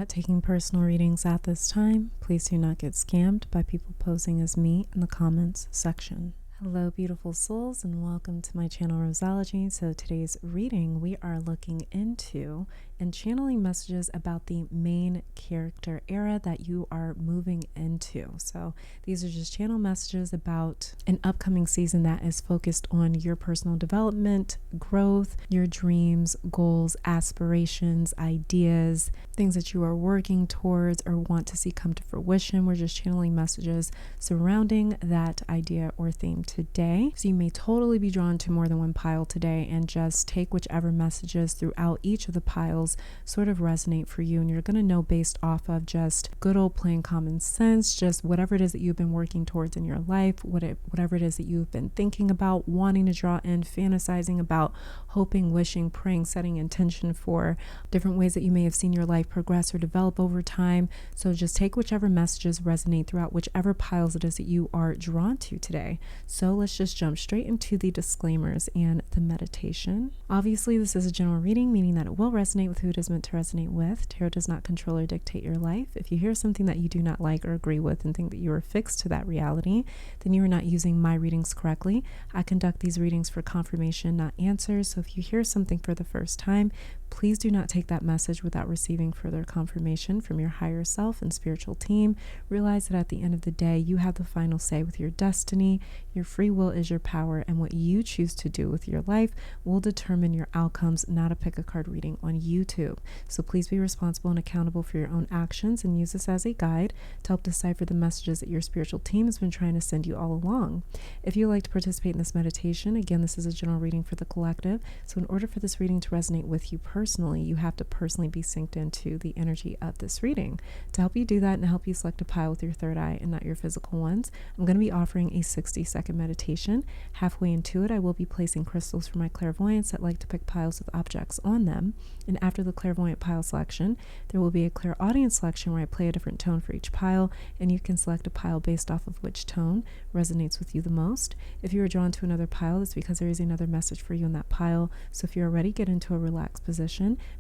not taking personal readings at this time. Please do not get scammed by people posing as me in the comments section. Hello, beautiful souls, and welcome to my channel, Roseology. So today's reading, we are looking into and channeling messages about the main character era that you are moving into. So these are just channel messages about an upcoming season that is focused on your personal development, growth, your dreams, goals, aspirations, ideas, things that you are working towards or want to see come to fruition. We're just channeling messages surrounding that idea or theme today. So you may totally be drawn to more than one pile today and just take whichever messages throughout each of the piles sort of resonate for you. And you're going to know based off of just good old plain common sense, just whatever it is that you've been working towards in your life, whatever it is that you've been thinking about, wanting to draw in, fantasizing about, hoping, wishing, praying, setting intention for, different ways that you may have seen your life progress or develop over time. So just take whichever messages resonate throughout whichever piles it is that you are drawn to today. So let's just jump straight into the disclaimers and the meditation. Obviously, this is a general reading, meaning that it will resonate with who it is meant to resonate with. Tarot does not control or dictate your life. If you hear something that you do not like or agree with and think that you are fixed to that reality, then you are not using my readings correctly. I conduct these readings for confirmation, not answers. So if you hear something for the first time, please do not take that message without receiving further confirmation from your higher self and spiritual team. Realize that at the end of the day, you have the final say with your destiny. Your free will is your power, and what you choose to do with your life will determine your outcomes, not a pick a card reading on YouTube. So please be responsible and accountable for your own actions and use this as a guide to help decipher the messages that your spiritual team has been trying to send you all along. If you would like to participate in this meditation, again, this is a general reading for the collective. So in order for this reading to resonate with you personally, you have to personally be synced into the energy of this reading. To help you do that and help you select a pile with your third eye and not your physical ones, I'm going to be offering a 60-second meditation. Halfway into it, I will be placing crystals for my clairvoyants that like to pick piles with objects on them. And after the clairvoyant pile selection, there will be a clairaudient selection where I play a different tone for each pile, and you can select a pile based off of which tone resonates with you the most. If you are drawn to another pile, that's because there is another message for you in that pile. So if you're ready, get into a relaxed position.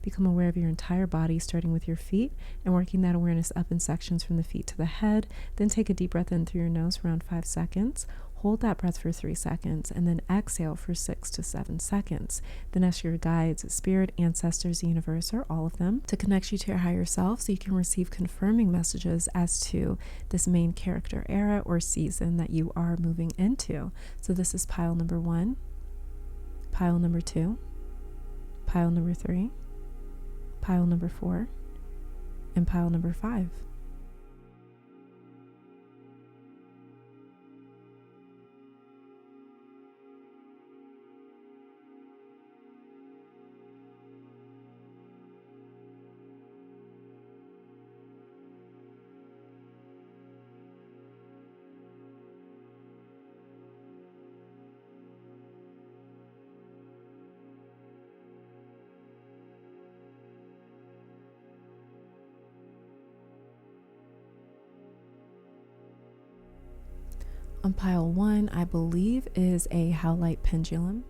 Become aware of your entire body, starting with your feet and working that awareness up in sections from the feet to the head. Then take a deep breath in through your nose for around 5 seconds. Hold that breath for 3 seconds and then exhale for 6 to 7 seconds. Then ask your guides, spirit, ancestors, the universe, or all of them to connect you to your higher self so you can receive confirming messages as to this main character era or season that you are moving into. So this is pile number 1, pile number 2, pile number 3, pile number 4, and pile number 5. On pile 1, I believe, is a howlite pendulum.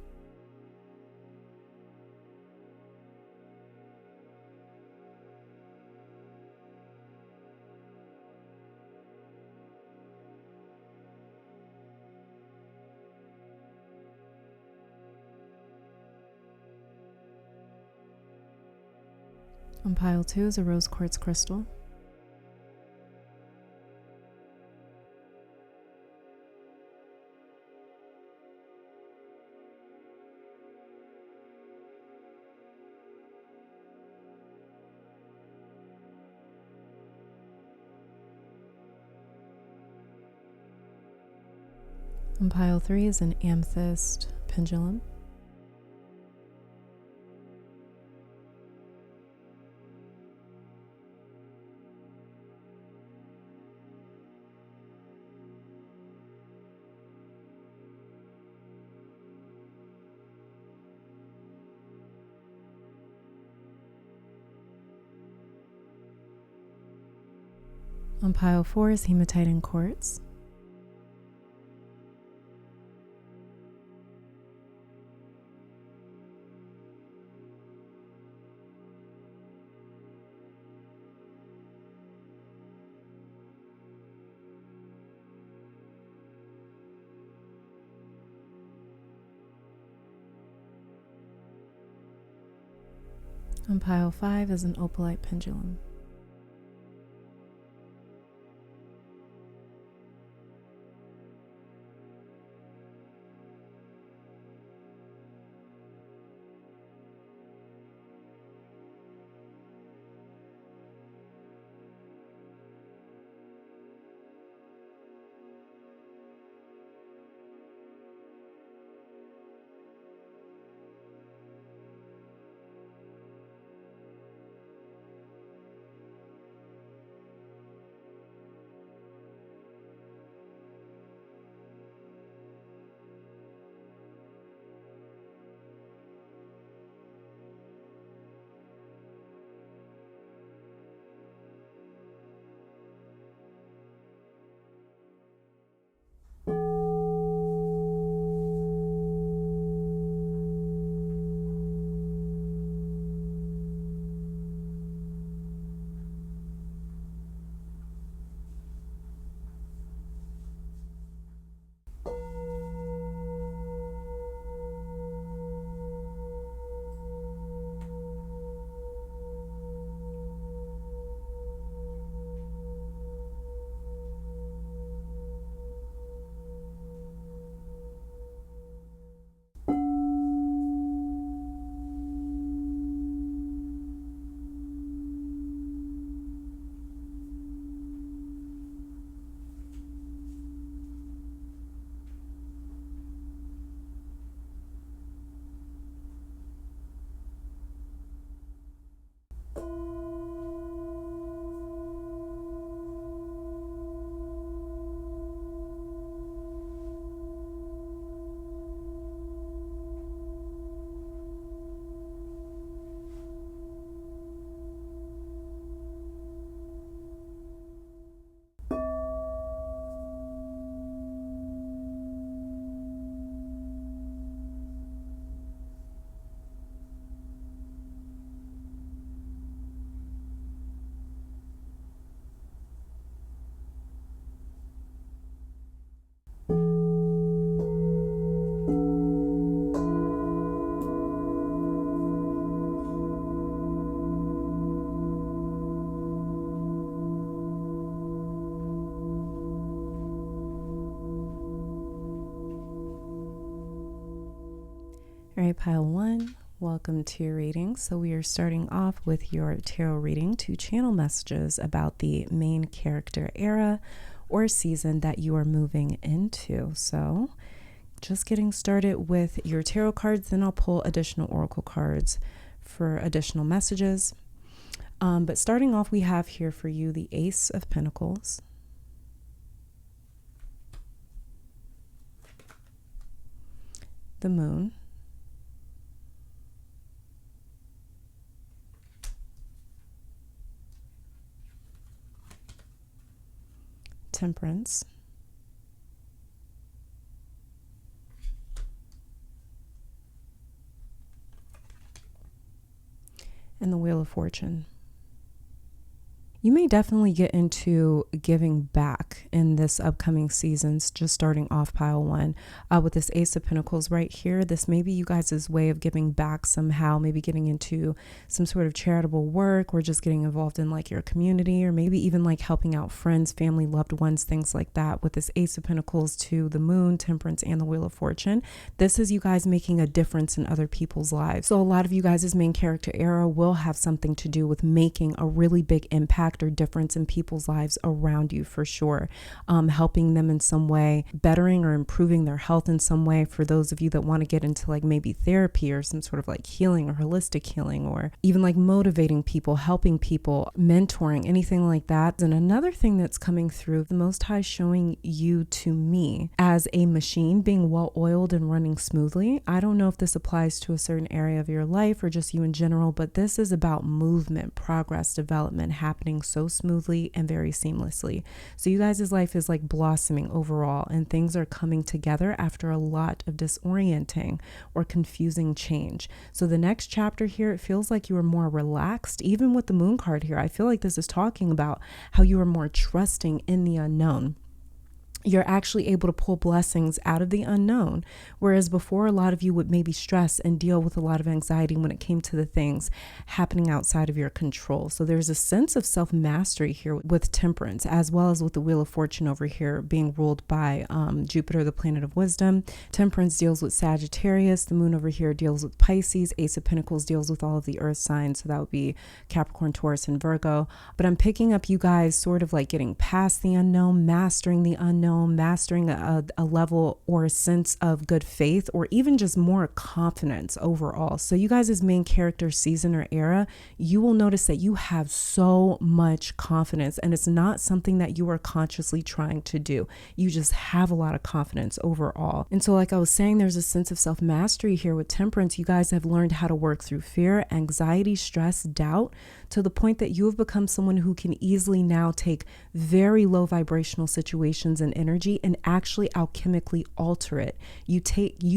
On pile 2 is a rose quartz crystal. On pile 3 is an amethyst pendulum. On pile 4 is hematite and quartz. And pile 5 is an opalite pendulum. All right, pile 1, welcome to your reading. So we are starting off with your tarot reading to channel messages about the main character era or season that you are moving into. So just getting started with your tarot cards, then I'll pull additional oracle cards for additional messages. But starting off, we have here for you the Ace of Pentacles, the Moon, Temperance, and the Wheel of Fortune. You may definitely get into giving back in this upcoming seasons, just starting off pile 1 with this Ace of Pentacles right here. This may be you guys' way of giving back somehow, maybe getting into some sort of charitable work or just getting involved in like your community, or maybe even like helping out friends, family, loved ones, things like that. With this Ace of Pentacles to the Moon, Temperance, and the Wheel of Fortune, this is you guys making a difference in other people's lives. So a lot of you guys' main character era will have something to do with making a really big impact or difference in people's lives around you, for sure. Helping them in some way, bettering or improving their health in some way. For those of you that want to get into like maybe therapy or some sort of like healing or holistic healing, or even like motivating people, helping people, mentoring, anything like that. And another thing that's coming through, the Most High showing you to me as a machine being well oiled and running smoothly. I don't know if this applies to a certain area of your life or just you in general, but this is about movement, progress, development happening so smoothly and very seamlessly. So you guys' life is like blossoming overall, and things are coming together after a lot of disorienting or confusing change. So the next chapter here, it feels like you are more relaxed. Even with the Moon card here, I feel like this is talking about how you are more trusting in the unknown. you're actually able to pull blessings out of the unknown. Whereas before, a lot of you would maybe stress and deal with a lot of anxiety when it came to the things happening outside of your control. So there's a sense of self-mastery here with Temperance, as well as with the Wheel of Fortune over here being ruled by Jupiter, the planet of wisdom. Temperance deals with Sagittarius. The moon over here deals with Pisces. Ace of Pentacles deals with all of the earth signs. So that would be Capricorn, Taurus, and Virgo. But I'm picking up you guys sort of like getting past the unknown, mastering the unknown, mastering a level or a sense of good faith, or even just more confidence overall. So you guys, as main character season or era, you will notice that you have so much confidence, and it's not something that you are consciously trying to do. You just have a lot of confidence overall. And so like I was saying, there's a sense of self-mastery here with Temperance. You guys have learned how to work through fear, anxiety, stress, doubt, to the point that you have become someone who can easily now take very low vibrational situations and energy and actually alchemically alter it. You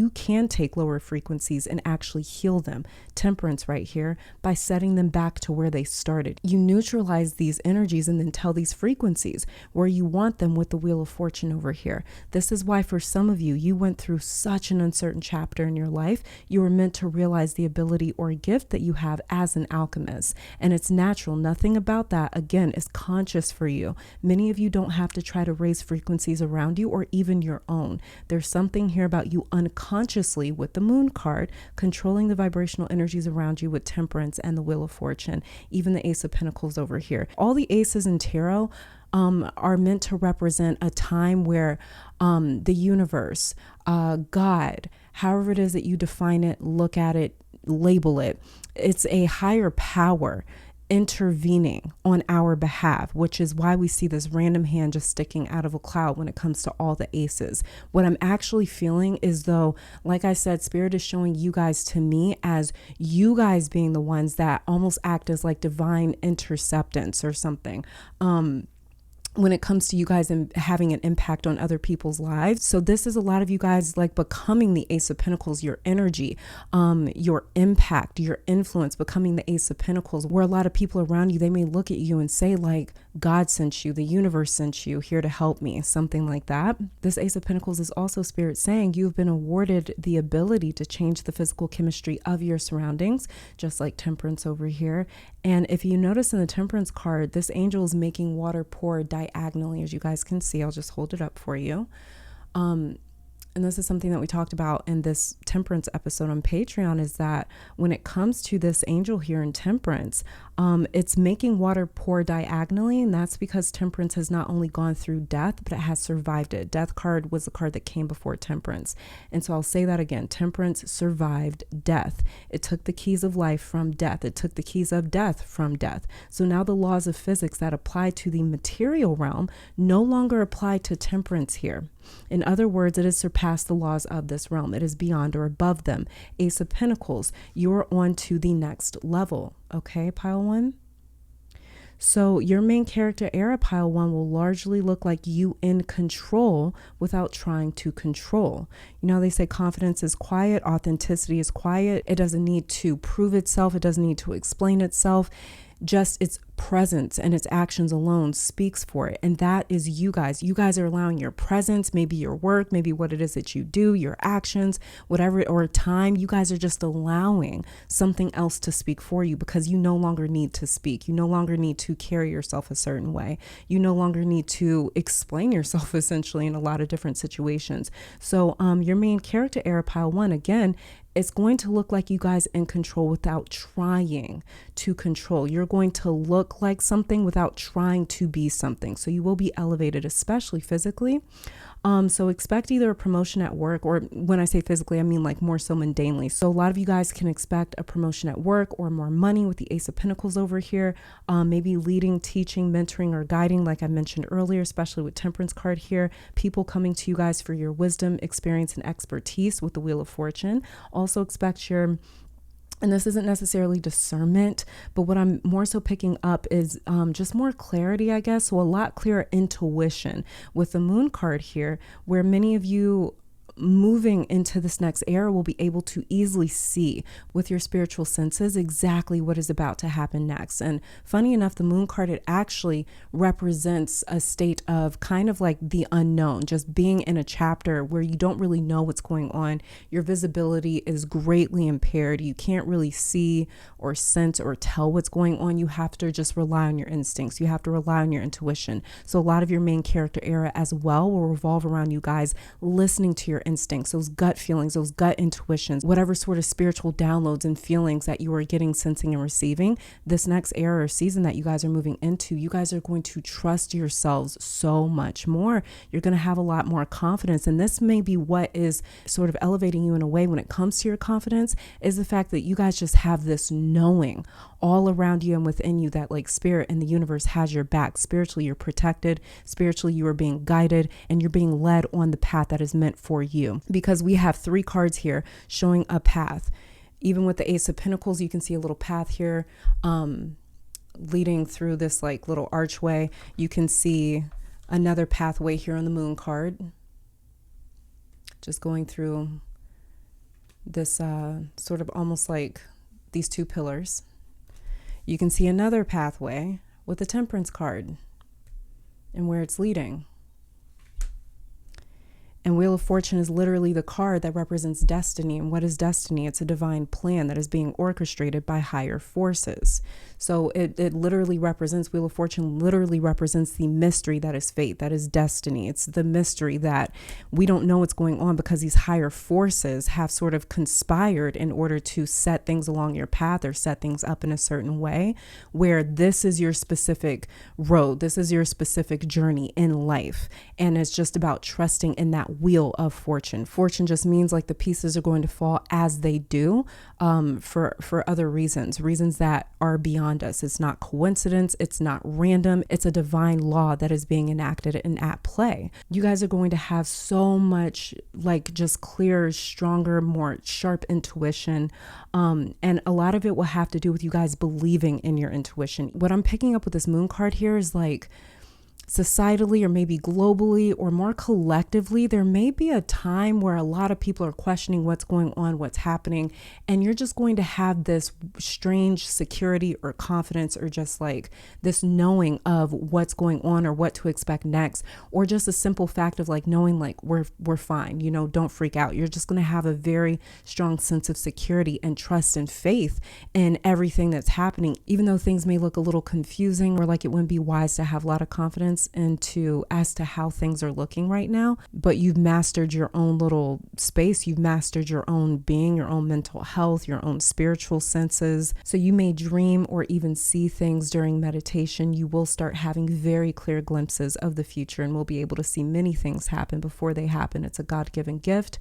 can take lower frequencies and actually heal them. Temperance right here, by setting them back to where they started. You neutralize these energies and then tell these frequencies where you want them with the Wheel of Fortune over here. This is why for some of you, you went through such an uncertain chapter in your life. You were meant to realize the ability or gift that you have as an alchemist. And it's natural. Nothing about that, again, is conscious for you. Many of you don't have to try to raise frequencies around you or even your own. There's something here about you unconsciously with the Moon card, controlling the vibrational energies around you with Temperance and the Wheel of Fortune, even the Ace of Pentacles over here. All the aces in tarot are meant to represent a time where the universe, God, however it is that you define it, look at it, label it, it's a higher power intervening on our behalf, which is why we see this random hand just sticking out of a cloud when it comes to all the aces. What I'm actually feeling is though, like I said, Spirit is showing you guys to me as you guys being the ones that almost act as like divine interceptants or something. When it comes to you guys and having an impact on other people's lives. So this is a lot of you guys like becoming the Ace of Pentacles, your energy, your impact, your influence, becoming the Ace of Pentacles, where a lot of people around you, they may look at you and say like, God sent you, the universe sent you here to help me, something like that. This Ace of Pentacles is also Spirit saying you've been awarded the ability to change the physical chemistry of your surroundings, just like Temperance over here. And if you notice in the Temperance card, this angel is making water pour diagonally, as you guys can see. I'll just hold it up for you. And this is something that we talked about in this Temperance episode on Patreon, is that when it comes to this angel here in Temperance, it's making water pour diagonally. And that's because Temperance has not only gone through death, but it has survived it. Death card was the card that came before Temperance. And so I'll say that again, Temperance survived death. It took the keys of life from death. It took the keys of death from death. So now the laws of physics that apply to the material realm no longer apply to Temperance here. In other words, it has surpassed the laws of this realm. It is beyond or above them. Ace of Pentacles, you're on to the next level. Okay, pile one. So your main character era, pile one, will largely look like you in control without trying to control. You know, they say confidence is quiet, authenticity is quiet. It doesn't need to prove itself. It doesn't need to explain itself. Just its presence and its actions alone speaks for it. And that is you guys. You guys are allowing your presence, maybe your work, maybe what it is that you do, your actions, whatever, or time. You guys are just allowing something else to speak for you because you no longer need to speak. You no longer need to carry yourself a certain way. You no longer need to explain yourself essentially in a lot of different situations. So your main character era, pile one, again, it's going to look like you guys in control without trying to control. You're going to look like something without trying to be something. So you will be elevated, especially physically. So expect either a promotion at work, or when I say physically, I mean like more so mundanely. So a lot of you guys can expect a promotion at work or more money with the Ace of Pentacles over here. Maybe leading, teaching, mentoring, or guiding, like I mentioned earlier, especially with Temperance card here. People coming to you guys for your wisdom, experience, and expertise with the Wheel of Fortune. Also expect your, and this isn't necessarily discernment, but what I'm more so picking up is just more clarity, I guess. So a lot clearer intuition with the Moon card here, where many of you moving into this next era will be able to easily see with your spiritual senses exactly what is about to happen next. And funny enough, the moon card, it actually represents a state of kind of like the unknown, just being in a chapter where you don't really know what's going on. Your visibility is greatly impaired. You can't really see or sense or tell what's going on. You have to just rely on your instincts. You have to rely on your intuition. So a lot of your main character era as well will revolve around you guys listening to your instincts, those gut feelings, those gut intuitions, whatever sort of spiritual downloads and feelings that you are getting, sensing, and receiving. This next era or season that you guys are moving into, you guys are going to trust yourselves so much more. You're going to have a lot more confidence. And this may be what is sort of elevating you in a way when it comes to your confidence, is the fact that you guys just have this knowing all around you and within you that like spirit and the universe has your back. Spiritually, you're protected. Spiritually, you are being guided and you're being led on the path that is meant for you. Because we have 3 cards here showing a path. Even with the Ace of Pentacles, you can see a little path here leading through this like little archway. You can see another pathway here on the moon card, just going through this sort of almost like these 2 pillars. You can see another pathway with the Temperance card and where it's leading. And Wheel of Fortune is literally the card that represents destiny. And what is destiny? It's a divine plan that is being orchestrated by higher forces. So it literally represents, Wheel of Fortune literally represents the mystery that is fate, that is destiny. It's the mystery that we don't know what's going on because these higher forces have sort of conspired in order to set things along your path or set things up in a certain way where this is your specific road. This is your specific journey in life. And it's just about trusting in that Wheel of Fortune. Fortune just means like the pieces are going to fall as they do for other reasons that are beyond us. It's not coincidence. It's not random. It's a divine law that is being enacted and at play. You guys are going to have so much like just clearer, stronger, more sharp intuition. And a lot of it will have to do with you guys believing in your intuition. What I'm picking up with this moon card here is like, societally or maybe globally or more collectively, there may be a time where a lot of people are questioning what's going on, what's happening, and you're just going to have this strange security or confidence or just like this knowing of what's going on or what to expect next, or just a simple fact of like knowing like we're fine, you know, don't freak out. You're just going to have a very strong sense of security and trust and faith in everything that's happening, even though things may look a little confusing or like it wouldn't be wise to have a lot of confidence into as to how things are looking right now. But you've mastered your own little space. You've mastered your own being, your own mental health, your own spiritual senses. So you may dream or even see things during meditation. You will start having very clear glimpses of the future and will be able to see many things happen before they happen. It's a God-given gift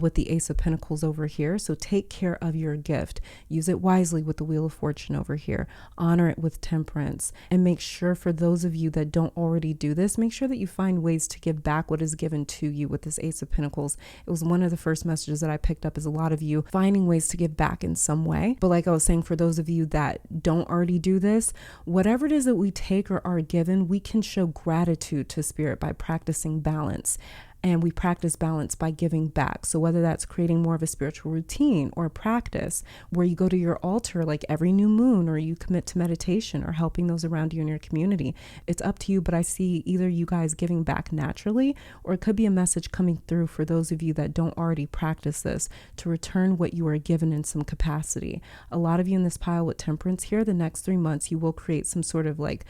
with the Ace of Pentacles over here. So take care of your gift. Use it wisely with the Wheel of Fortune over here. Honor it with Temperance. And make sure, for those of you that don't already do this, make sure that you find ways to give back what is given to you with this Ace of Pentacles. It was one of the first messages that I picked up, is a lot of you finding ways to give back in some way. But like I was saying, for those of you that don't already do this, whatever it is that we take or are given, we can show gratitude to Spirit by practicing balance. And we practice balance by giving back. So whether that's creating more of a spiritual routine or practice where you go to your altar like every new moon, or you commit to meditation or helping those around you in your community, it's up to you. But I see either you guys giving back naturally, or it could be a message coming through for those of you that don't already practice this, to return what you are given in some capacity. A lot of you in this pile with Temperance here, the next 3 months, you will create some sort of like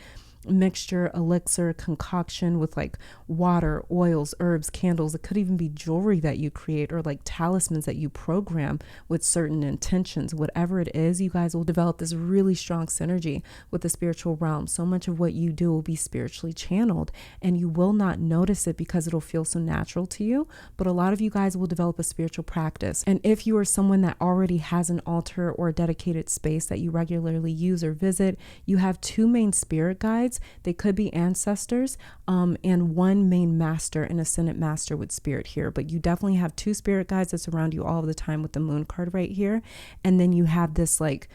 mixture, elixir, concoction with like water, oils, herbs, candles. It could even be jewelry that you create, or like talismans that you program with certain intentions. Whatever it is, you guys will develop this really strong synergy with the spiritual realm. So much of what you do will be spiritually channeled, and you will not notice it because it'll feel so natural to you. But a lot of you guys will develop a spiritual practice. And if you are someone that already has an altar or a dedicated space that you regularly use or visit, you have 2 main spirit guides. They could be ancestors, and 1 main master, an ascendant master with Spirit here. But you definitely have 2 spirit guides that surround you all of the time with the moon card right here. And then you have this like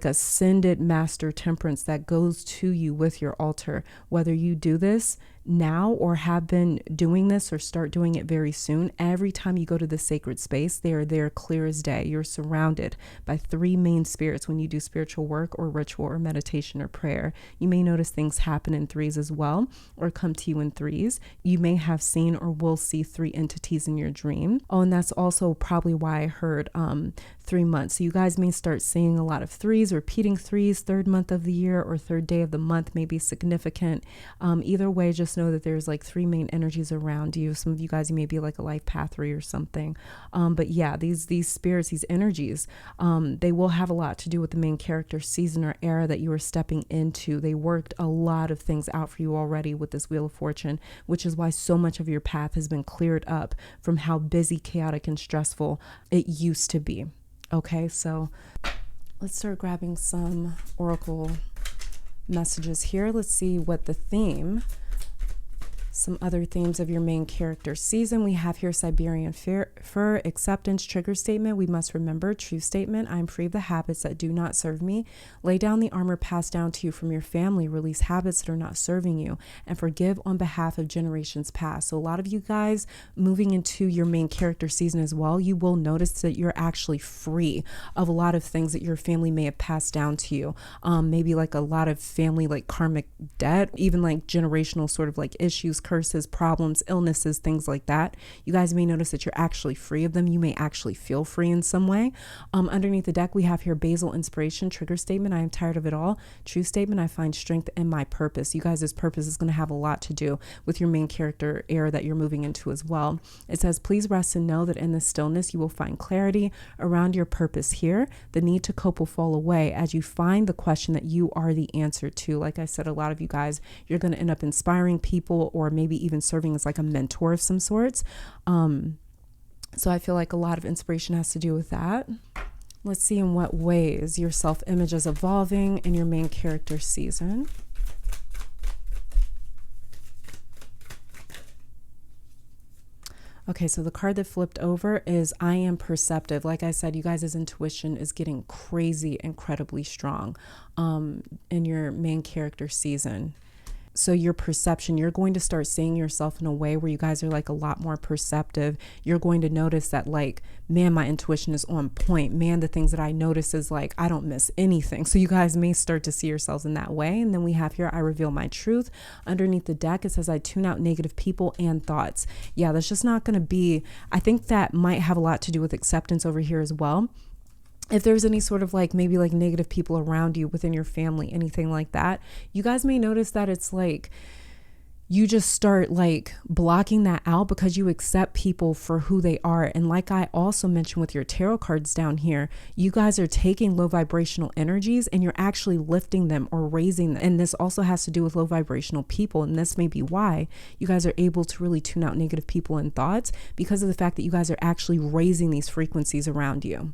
ascended master Temperance that goes to you with your altar. Whether you do this now or have been doing this or start doing it very soon, every time you go to the sacred space, they are there clear as day. You're surrounded by 3 main spirits when you do spiritual work or ritual or meditation or prayer. You may notice things happen in 3s as well, or come to you in 3s. You may have seen or will see 3 entities in your dream. Oh, and that's also probably why I heard 3 months. So you guys may start seeing a lot of 3s, repeating 3s, 3rd month of the year or 3rd day of the month may be significant. Either way, just know that there's like 3 main energies around you. Some of you guys, you may be like a life path 3 or something. But yeah, these spirits, these energies, they will have a lot to do with the main character season or era that you are stepping into. They worked a lot of things out for you already with this Wheel of Fortune, which is why so much of your path has been cleared up from how busy, chaotic, and stressful it used to be. Okay, so let's start grabbing some oracle messages here. Let's see what the theme, some other themes of your main character season. We have here Siberian fur, acceptance, trigger statement. We must remember, truth statement. I'm free of the habits that do not serve me. Lay down the armor passed down to you from your family. Release habits that are not serving you and forgive on behalf of generations past. So a lot of you guys moving into your main character season as well, you will notice that you're actually free of a lot of things that your family may have passed down to you. Maybe like a lot of family, like karmic debt, even like generational sort of like issues, curses, problems, illnesses, things like that. You guys may notice that you're actually free of them. You may actually feel free in some way. Underneath the deck, we have here Basil inspiration, trigger statement. I am tired of it all. Truth statement. I find strength in my purpose. You guys' purpose is going to have a lot to do with your main character era that you're moving into as well. It says, please rest and know that in the stillness, you will find clarity around your purpose here. The need to cope will fall away as you find the question that you are the answer to. Like I said, a lot of you guys, you're going to end up inspiring people or maybe even serving as like a mentor of some sorts. So I feel like a lot of inspiration has to do with that. Let's see in what ways your self-image is evolving in your main character season. Okay, so the card that flipped over is I am perceptive. Like I said, you guys' intuition is getting crazy, incredibly strong in your main character season. So your perception, you're going to start seeing yourself in a way where you guys are like a lot more perceptive. You're going to notice that like, man, my intuition is on point. Man, the things that I notice is like, I don't miss anything. So you guys may start to see yourselves in that way. And then we have here, I reveal my truth. Underneath the deck, it says I tune out negative people and thoughts. Yeah, that's just not going to be, I think that might have a lot to do with acceptance over here as well. If there's any sort of like maybe like negative people around you within your family, anything like that, you guys may notice that it's like you just start like blocking that out because you accept people for who they are. And like I also mentioned with your tarot cards down here, you guys are taking low vibrational energies and you're actually lifting them or raising them. And this also has to do with low vibrational people. And this may be why you guys are able to really tune out negative people and thoughts, because of the fact that you guys are actually raising these frequencies around you.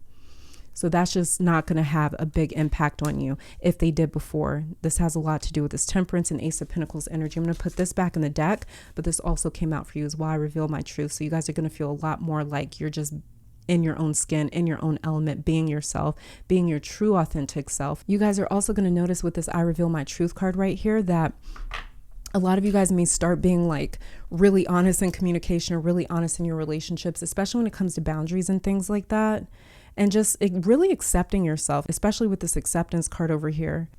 So that's just not going to have a big impact on you if they did before. This has a lot to do with this Temperance and Ace of Pentacles energy. I'm going to put this back in the deck, but this also came out for you as well. I reveal my truth. So you guys are going to feel a lot more like you're just in your own skin, in your own element, being yourself, being your true authentic self. You guys are also going to notice with this I reveal my truth card right here that a lot of you guys may start being like really honest in communication or really honest in your relationships, especially when it comes to boundaries and things like that. And just really accepting yourself, especially with this acceptance card over here.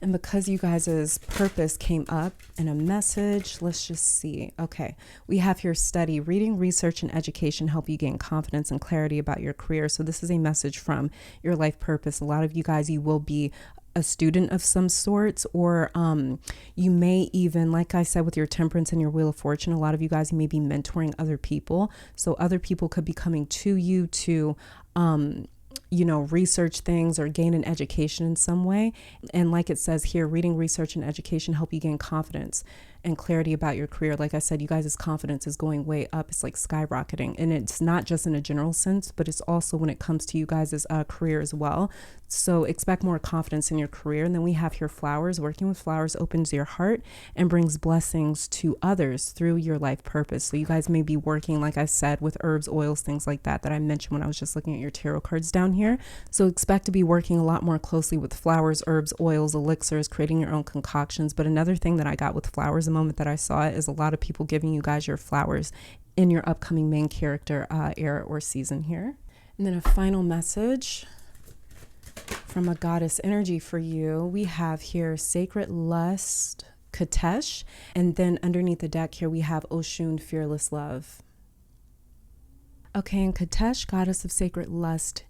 And because you guys' purpose came up in a message, let's just see. Okay, we have here study, reading, research, and education help you gain confidence and clarity about your career. So this is a message from your life purpose. A lot of you guys, you will be a student of some sorts, or you may even, like I said, with your Temperance and your Wheel of Fortune, a lot of you guys, you may be mentoring other people. So other people could be coming to you to you know, research things or gain an education in some way. And like it says here, reading, research, and education help you gain confidence and clarity about your career. Like I said, you guys' confidence is going way up. It's like skyrocketing. And it's not just in a general sense, but it's also when it comes to you guys' career as well. So expect more confidence in your career. And then we have here flowers. Working with flowers opens your heart and brings blessings to others through your life purpose. So you guys may be working, like I said, with herbs, oils, things like that I mentioned when I was just looking at your tarot cards down down here. So expect to be working a lot more closely with flowers, herbs, oils, elixirs, creating your own concoctions. But another thing that I got with flowers the moment that I saw it is a lot of people giving you guys your flowers in your upcoming main character era or season here. And then a final message from a goddess energy for you. We have here Sacred Lust, Katesh, and then underneath the deck here we have Oshun, Fearless Love. Okay, and Katesh, goddess of sacred lust,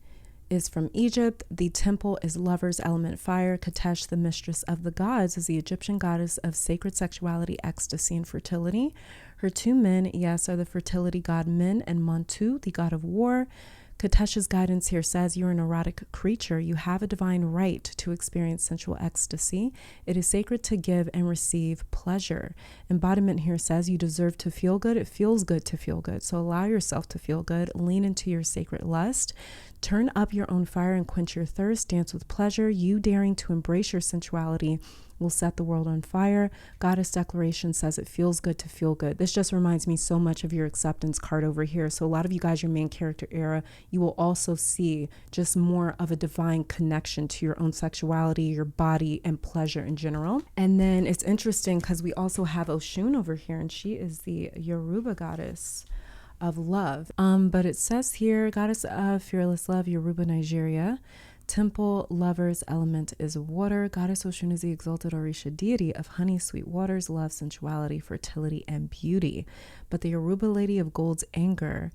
is from Egypt. The temple is lover's element fire. Katesh, the mistress of the gods, is the Egyptian goddess of sacred sexuality, ecstasy, and fertility. Her two men, yes, are the fertility god Min and Montu, the god of war. Katesh's guidance here says you're an erotic creature. You have a divine right to experience sensual ecstasy. It is sacred to give and receive pleasure. Embodiment here says you deserve to feel good. It feels good to feel good. So allow yourself to feel good. Lean into your sacred lust. Turn up your own fire and quench your thirst. Dance with pleasure. You daring to embrace your sensuality will set the world on fire. Goddess declaration says it feels good to feel good. This just reminds me so much of your acceptance card over here. So a lot of you guys, your main character era, you will also see just more of a divine connection to your own sexuality, your body, and pleasure in general. And then it's interesting because we also have Oshun over here, and she is the Yoruba goddess of love. But it says here, goddess of fearless love, Yoruba, Nigeria. Temple lover's element is water. Goddess Oshun is the exalted Orisha deity of honey, sweet waters, love, sensuality, fertility, and beauty. But the Yoruba lady of gold's anger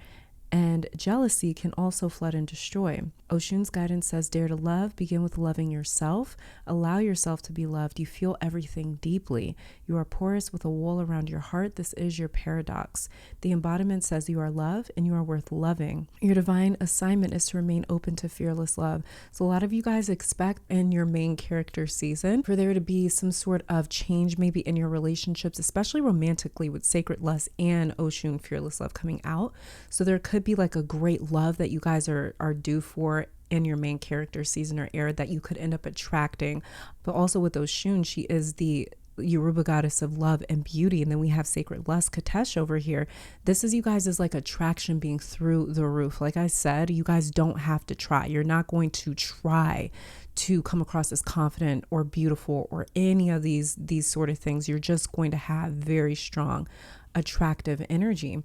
and jealousy can also flood and destroy. Oshun's guidance says, dare to love, begin with loving yourself, allow yourself to be loved. You feel everything deeply. You are porous with a wall around your heart. This is your paradox. The embodiment says you are love and you are worth loving. Your divine assignment is to remain open to fearless love. So a lot of you guys expect in your main character season for there to be some sort of change maybe in your relationships, especially romantically with sacred lust and Oshun fearless love coming out. So there could be like a great love that you guys are due for in your main character season or era that you could end up attracting. But also with Oshun, she is the Yoruba goddess of love and beauty. And then we have sacred lust, Katesh over here. This is you guys is like attraction being through the roof. Like I said, you guys don't have to try. You're not going to try to come across as confident or beautiful or any of these sort of things. You're just going to have very strong attractive energy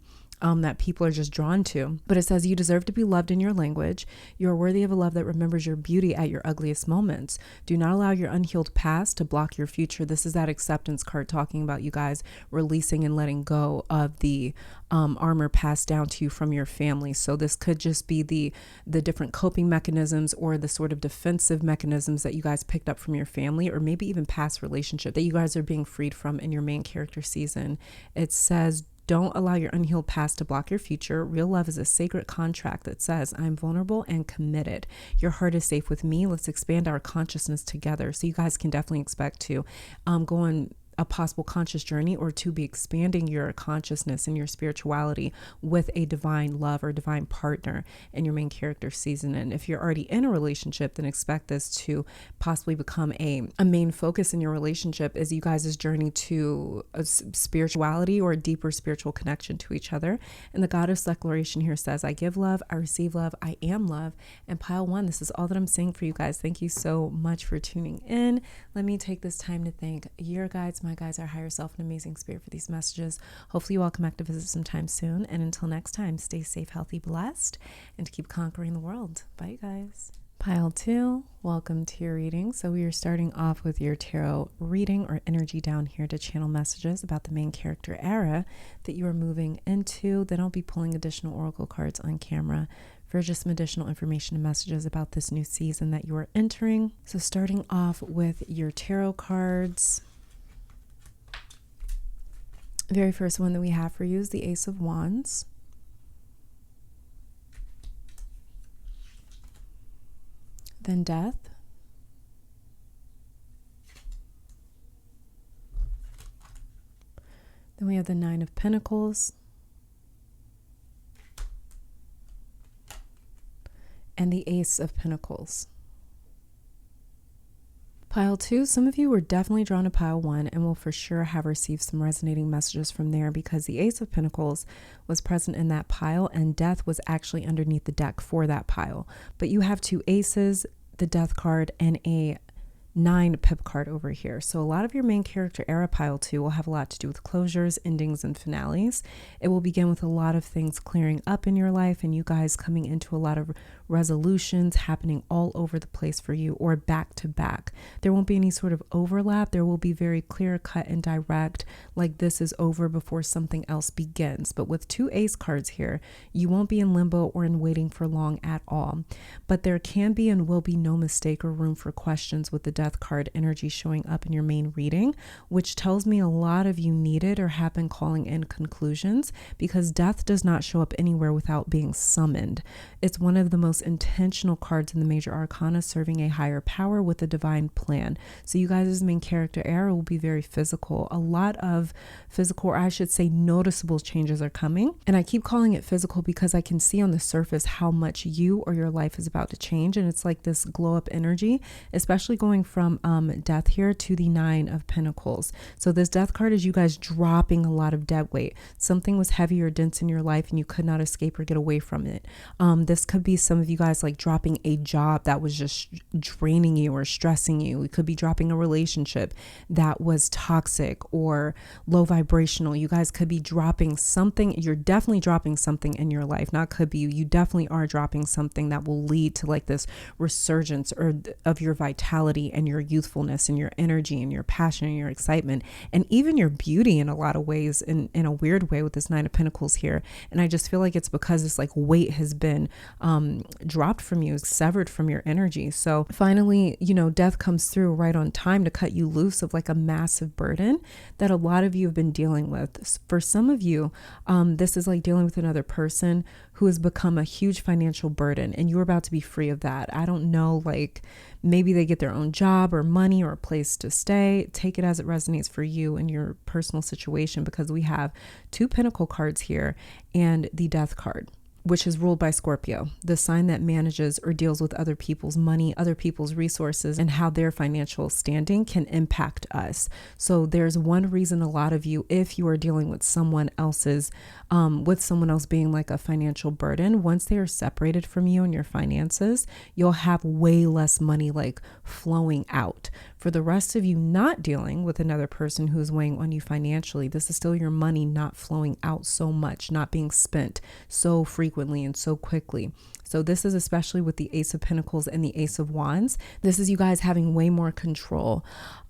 that people are just drawn to. But it says you deserve to be loved in your language. You are worthy of a love that remembers your beauty at your ugliest moments. Do not allow your unhealed past to block your future. This is that acceptance card talking about you guys releasing and letting go of the armor passed down to you from your family. So this could just be the different coping mechanisms or the sort of defensive mechanisms that you guys picked up from your family, or maybe even past relationship that you guys are being freed from in your main character season. It says, don't allow your unhealed past to block your future. Real love is a sacred contract that says, I'm vulnerable and committed. Your heart is safe with me. Let's expand our consciousness together. So you guys can definitely expect to go on a possible conscious journey or to be expanding your consciousness and your spirituality with a divine love or divine partner in your main character season. And if you're already in a relationship, then expect this to possibly become a main focus in your relationship as you guys' journey to a spirituality or a deeper spiritual connection to each other. And the goddess declaration here says, I give love, I receive love, I am love. And pile one, this is all that I'm saying for you guys. Thank you so much for tuning in. Let me take this time to thank your guides, my guides, our higher self, and amazing spirit for these messages. Hopefully you all come back to visit sometime soon. And until next time, stay safe, healthy, blessed, and to keep conquering the world. Bye, you guys. Pile 2, welcome to your reading. So we are starting off with your tarot reading or energy down here to channel messages about the main character era that you are moving into. Then I'll be pulling additional oracle cards on camera for just some additional information and messages about this new season that you are entering. So starting off with your tarot cards. The very first one that we have for you is the Ace of Wands. Then Death. Then we have the Nine of Pentacles. And the Ace of Pentacles. Pile 2, some of you were definitely drawn to pile 1 and will for sure have received some resonating messages from there, because the Ace of Pentacles was present in that pile and Death was actually underneath the deck for that pile. But you have 2 aces, the Death card, and a 9 pip card over here. So a lot of your main character era pile 2 will have a lot to do with closures, endings, and finales. It will begin with a lot of things clearing up in your life and you guys coming into a lot of resolutions happening all over the place for you, or back to back. There won't be any sort of overlap. There will be very clear cut and direct, like this is over before something else begins. But with 2 ace cards here, you won't be in limbo or in waiting for long at all. But there can be and will be no mistake or room for questions with the Death card energy showing up in your main reading, which tells me a lot of you needed or have been calling in conclusions, because Death does not show up anywhere without being summoned. It's one of the most intentional cards in the major arcana, serving a higher power with a divine plan. So you guys' main character era will be very physical. A lot of physical, or I should say noticeable changes are coming. And I keep calling it physical because I can see on the surface how much you or your life is about to change. And it's like this glow up energy, especially going from Death here to the 9 of Pentacles. So this Death card is you guys dropping a lot of dead weight. Something was heavy or dense in your life and you could not escape or get away from it. This could be some of you guys like dropping a job that was just draining you or stressing you. It could be dropping a relationship that was toxic or low vibrational. You guys could be dropping something. You're definitely dropping something in your life. Not could be, you definitely are dropping something that will lead to like this resurgence or of your vitality and your youthfulness and your energy and your passion and your excitement and even your beauty in a lot of ways, in a weird way with this 9 of Pentacles here. And I just feel like it's because this like weight has been dropped from you, severed from your energy. So finally, you know, Death comes through right on time to cut you loose of like a massive burden that a lot of you have been dealing with. For some of you, this is like dealing with another person who has become a huge financial burden and you're about to be free of that. I don't know, like maybe they get their own job or money or a place to stay. Take it as it resonates for you in your personal situation, because we have 2 Pentacle cards here and the Death card, which is ruled by Scorpio, the sign that manages or deals with other people's money, other people's resources, and how their financial standing can impact us. So there's one reason a lot of you, if you are dealing with someone else's, with someone else being like a financial burden, once they are separated from you and your finances, you'll have way less money like flowing out. For the rest of you not dealing with another person who's weighing on you financially, this is still your money not flowing out so much, not being spent so frequently and so quickly. So this is especially with the Ace of Pentacles and the Ace of Wands. This is you guys having way more control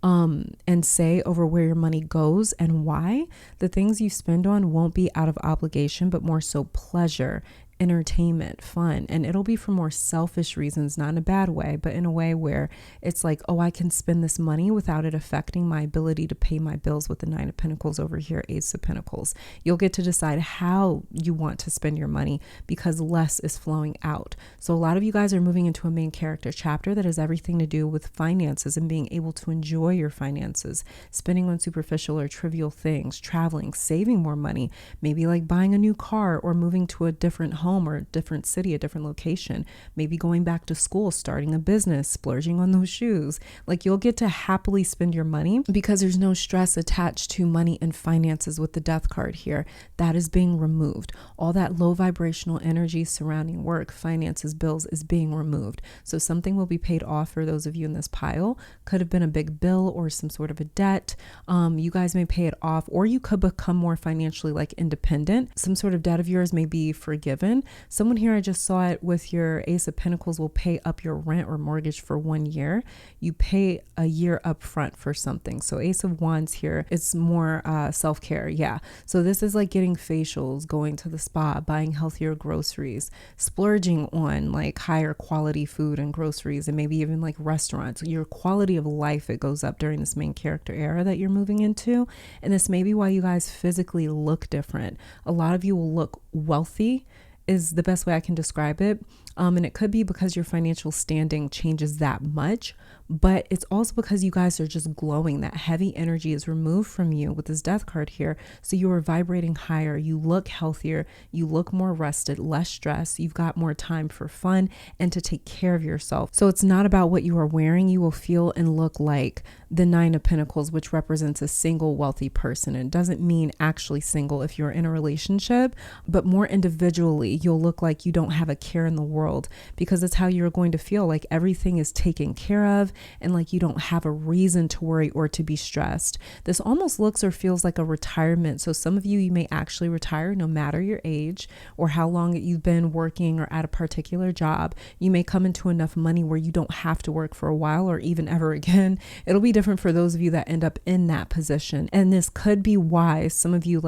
and say over where your money goes and why. The things you spend on won't be out of obligation, but more so pleasure, entertainment, fun, and it'll be for more selfish reasons, not in a bad way, but in a way where it's like, oh, I can spend this money without it affecting my ability to pay my bills with the 9 of Pentacles over here, Ace of Pentacles. You'll get to decide how you want to spend your money because less is flowing out. So a lot of you guys are moving into a main character chapter that has everything to do with finances and being able to enjoy your finances, spending on superficial or trivial things, traveling, saving more money, maybe like buying a new car or moving to a different home or a different city, a different location, maybe going back to school, starting a business, splurging on those shoes. Like you'll get to happily spend your money because there's no stress attached to money and finances with the Death card here. That is being removed. All that low vibrational energy surrounding work, finances, bills is being removed. So something will be paid off for those of you in this pile. Could have been a big bill or some sort of a debt. You guys may pay it off, or you could become more financially like independent. Some sort of debt of yours may be forgiven. Someone here, I just saw it with your Ace of Pentacles, will pay up your rent or mortgage for 1 year. You pay a year up front for something. So Ace of Wands here, it's more self-care. Yeah. So this is like getting facials, going to the spa, buying healthier groceries, splurging on like higher quality food and groceries, and maybe even like restaurants. Your quality of life, it goes up during this main character era that you're moving into. And this may be why you guys physically look different. A lot of you will look wealthy, is the best way I can describe it. And it could be because your financial standing changes that much, but it's also because you guys are just glowing. That heavy energy is removed from you with this death card here. So you are vibrating higher. You look healthier. You look more rested, less stress. You've got more time for fun and to take care of yourself. So it's not about what you are wearing. You will feel and look like the Nine of Pentacles, which represents a single wealthy person. And it doesn't mean actually single if you're in a relationship, but more individually, you'll look like you don't have a care in the world, because it's how you're going to feel, like everything is taken care of and like you don't have a reason to worry or to be stressed. This almost looks or feels like a retirement. So some of you may actually retire no matter your age or how long you've been working or at a particular job. You may come into enough money where you don't have to work for a while or even ever again. It'll be different for those of you that end up in that position. And this could be why some of you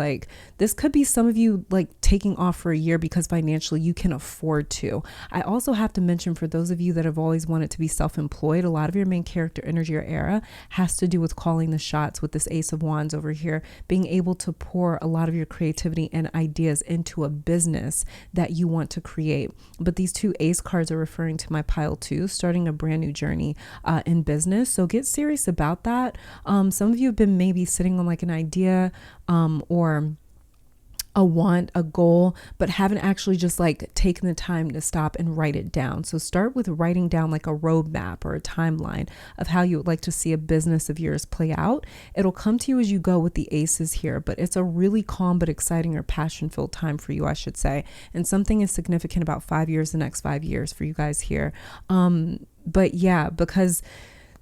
taking off for a year because financially you can afford to. I also have to mention, for those of you that have always wanted to be self-employed, a lot of your main character energy or era has to do with calling the shots with this Ace of Wands over here, being able to pour a lot of your creativity and ideas into a business that you want to create. But these two Ace cards are referring to my pile 2, starting a brand new journey in business. So get serious about that. Some of you have been maybe sitting on like an idea or a want, a goal, but haven't actually just like taken the time to stop and write it down. So start with writing down like a roadmap or a timeline of how you would like to see a business of yours play out. It'll come to you as you go with the aces here, but it's a really calm but exciting or passion-filled time for you, I should say. And something is significant about 5 years, the next 5 years for you guys here. But yeah, because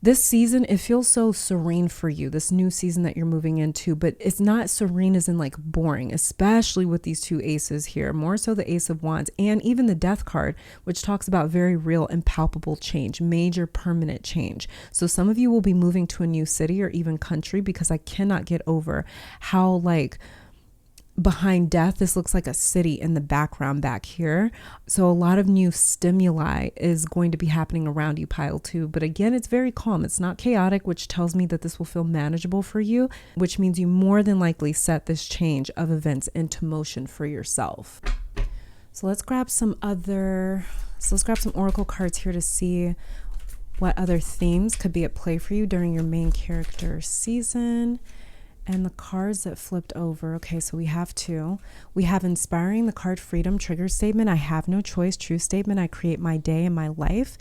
this season, it feels so serene for you, this new season that you're moving into, but it's not serene as in like boring, especially with these two aces here, more so the Ace of Wands and even the Death card, which talks about very real and palpable change, major permanent change. So some of you will be moving to a new city or even country, because I cannot get over how like behind death, this looks like a city in the background back here. So a lot of new stimuli is going to be happening around you, pile 2. But again, it's very calm. It's not chaotic, which tells me that this will feel manageable for you, which means you more than likely set this change of events into motion for yourself. So let's grab some oracle cards here to see what other themes could be at play for you during your main character season. And the cards that flipped over. Okay, so we have 2. We have inspiring, the card freedom, trigger statement. I have no choice. True statement. I create my day and my life.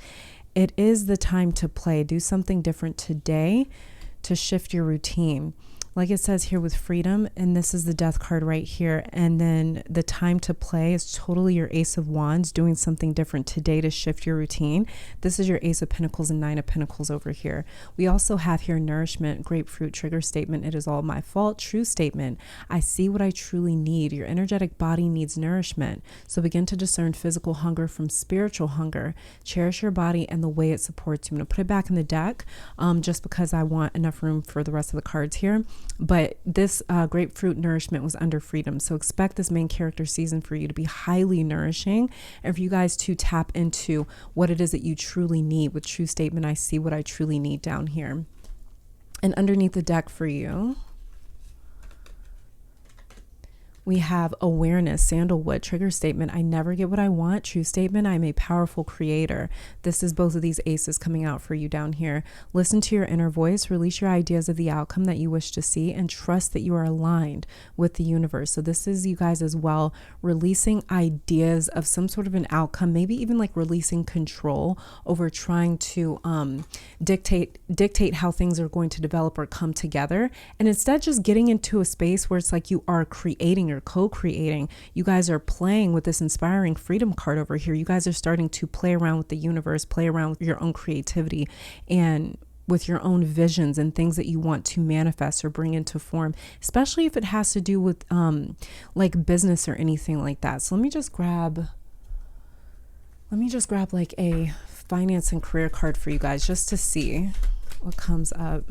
It is the time to play. Do something different today to shift your routine. Like it says here with freedom, and this is the Death card right here. And then the time to play is totally your Ace of Wands, doing something different today to shift your routine. This is your Ace of Pentacles and Nine of Pentacles over here. We also have here nourishment, grapefruit, trigger statement. It is all my fault. True statement. I see what I truly need. Your energetic body needs nourishment. So begin to discern physical hunger from spiritual hunger. Cherish your body and the way it supports you. I'm going to put it back in the deck just because I want enough room for the rest of the cards here. But this grapefruit nourishment was under freedom. So expect this main character season for you to be highly nourishing and for you guys to tap into what it is that you truly need. With true statement, I see what I truly need down here. And underneath the deck for you, we have awareness, sandalwood, trigger statement. I never get what I want. True statement. I'm a powerful creator. This is both of these aces coming out for you down here. Listen to your inner voice, release your ideas of the outcome that you wish to see, and trust that you are aligned with the universe. So this is you guys as well, releasing ideas of some sort of an outcome, maybe even like releasing control over trying to dictate how things are going to develop or come together. And instead just getting into a space where it's like you are creating or co-creating. You guys are playing with this inspiring freedom card over here. You guys are starting to play around with the universe, play around with your own creativity and with your own visions and things that you want to manifest or bring into form, especially if it has to do with like business or anything like that. So let me just grab like a finance and career card for you guys just to see what comes up,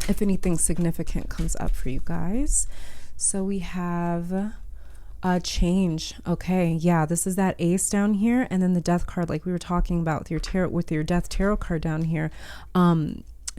if anything significant comes up for you guys. So we have a change. Okay, yeah, this is that ace down here, and then the Death card, like we were talking about with your tarot, with your Death tarot card down here.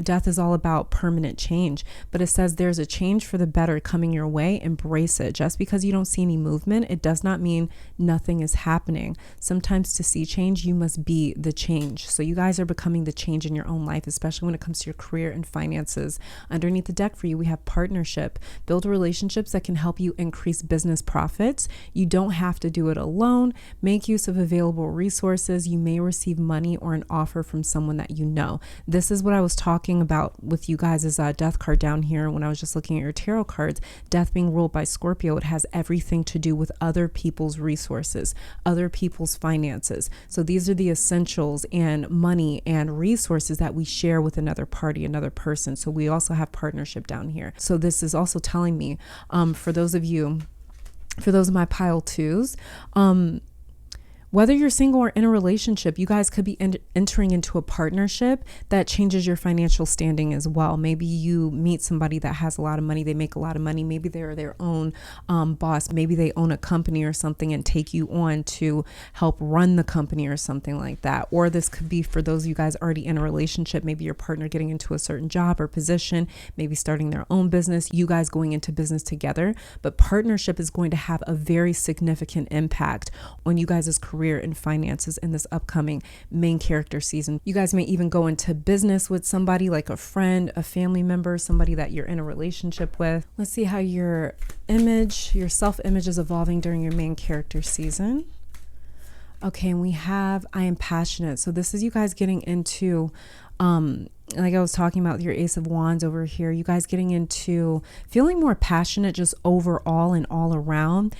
Death is all about permanent change, but it says there's a change for the better coming your way. Embrace it. Just because you don't see any movement, it does not mean nothing is happening. Sometimes to see change, you must be the change. So you guys are becoming the change in your own life, especially when it comes to your career and finances. Underneath the deck for you, we have partnership. Build relationships that can help you increase business profits. You don't have to do it alone. Make use of available resources. You may receive money or an offer from someone that you know. This is what I was talking about with you guys as a death card down here when I was just looking at your tarot cards. Death being ruled by Scorpio, it has everything to do with other people's resources, other people's finances. So these are the essentials and money and resources that we share with another party, another person. So we also have partnership down here. So this is also telling me, for those of my pile twos, whether you're single or in a relationship, you guys could be entering into a partnership that changes your financial standing as well. Maybe you meet somebody that has a lot of money. They make a lot of money. Maybe they're their own boss. Maybe they own a company or something and take you on to help run the company or something like that. Or this could be for those of you guys already in a relationship. Maybe your partner getting into a certain job or position, maybe starting their own business, you guys going into business together. But partnership is going to have a very significant impact on you guys' career and finances in this upcoming main character season. You guys may even go into business with somebody like a friend, a family member, somebody that you're in a relationship with. Let's see how your self-image is evolving during your main character season. Okay, and we have I am passionate. So this is you guys getting into like I was talking about your Ace of Wands over here, you guys getting into feeling more passionate just overall and all around.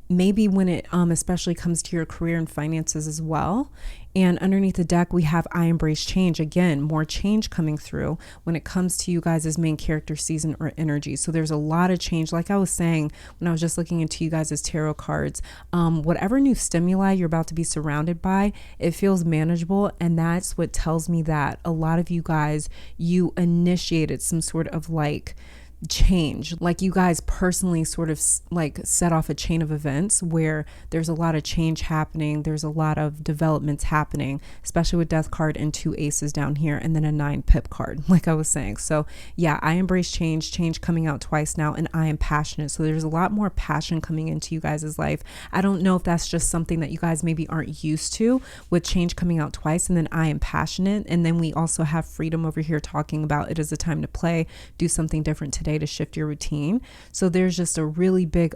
Maybe when it especially comes to your career and finances as well. And underneath the deck, we have I embrace change. Again, more change coming through when it comes to you guys' main character season or energy. So there's a lot of change. Like I was saying, when I was just looking into you guys' tarot cards, whatever new stimuli you're about to be surrounded by, it feels manageable. And that's what tells me that a lot of you guys, you initiated some sort of like change, like you guys personally sort of like set off a chain of events where there's a lot of change happening, there's a lot of developments happening, especially with death card and 2 aces down here and then a 9 pip card, like I was saying. So yeah, I embrace change coming out twice now, and I am passionate. So there's a lot more passion coming into you guys' life. I don't know if that's just something that you guys maybe aren't used to with change coming out twice and then I am passionate. And then we also have freedom over here talking about it is a time to play, do something different today to shift your routine. So there's just a really big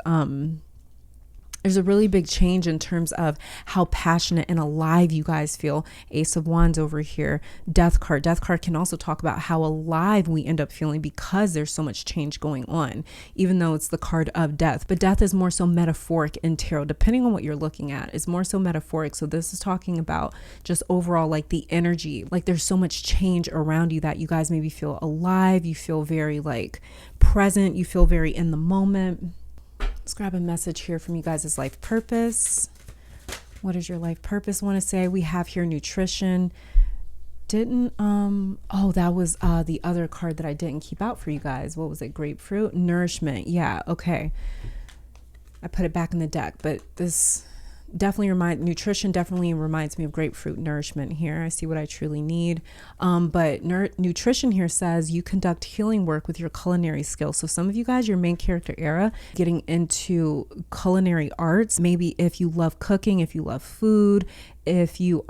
change in terms of how passionate and alive you guys feel. Ace of Wands over here, Death card can also talk about how alive we end up feeling because there's so much change going on, even though it's the card of death. But death is more so metaphoric in tarot, depending on what you're looking at. It's more so metaphoric. So this is talking about just overall like the energy, like there's so much change around you that you guys maybe feel alive, you feel very like present, you feel very in the moment. Let's grab a message here from you guys' life purpose. What does your life purpose want to say? We have here nutrition. That was the other card that I didn't keep out for you guys. What was it? Grapefruit? Nourishment. Yeah, okay. I put it back in the deck, but this nutrition definitely reminds me of grapefruit nourishment here. I see what I truly need. But nutrition here says you conduct healing work with your culinary skills. So some of you guys, your main character era, getting into culinary arts. Maybe if you love cooking, if you love food, if you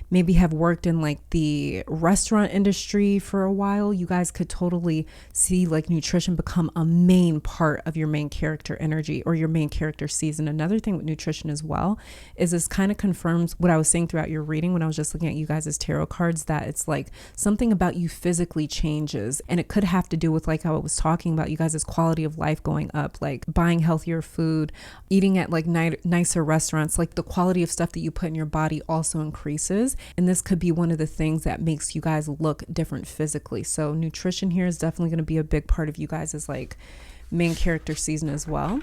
maybe have worked in like the restaurant industry for a while, you guys could totally see like nutrition become a main part of your main character energy or your main character season. Another thing with nutrition as well is this kind of confirms what I was saying throughout your reading when I was just looking at you guys' tarot cards, that it's like something about you physically changes, and it could have to do with like how I was talking about you guys' quality of life going up, like buying healthier food, eating at like nicer restaurants, like the quality of stuff that you put in your body also increases. And this could be one of the things that makes you guys look different physically. So nutrition here is definitely going to be a big part of you guys' like main character season as well.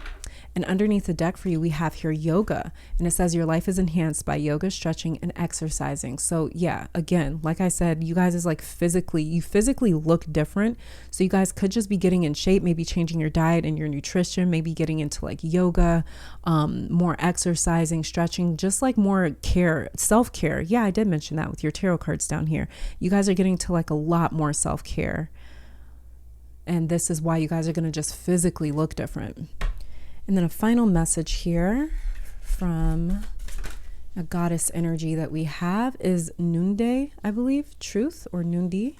And underneath the deck for you, we have here yoga. And it says your life is enhanced by yoga, stretching, and exercising. So yeah, again, like I said, you guys is like you physically look different. So you guys could just be getting in shape, maybe changing your diet and your nutrition, maybe getting into like yoga, more exercising, stretching, just like more care, self-care. Yeah, I did mention that with your tarot cards down here. You guys are getting to like a lot more self-care. And this is why you guys are going to just physically look different. And then a final message here from a goddess energy that we have is Nunde, I believe, truth or Nundi.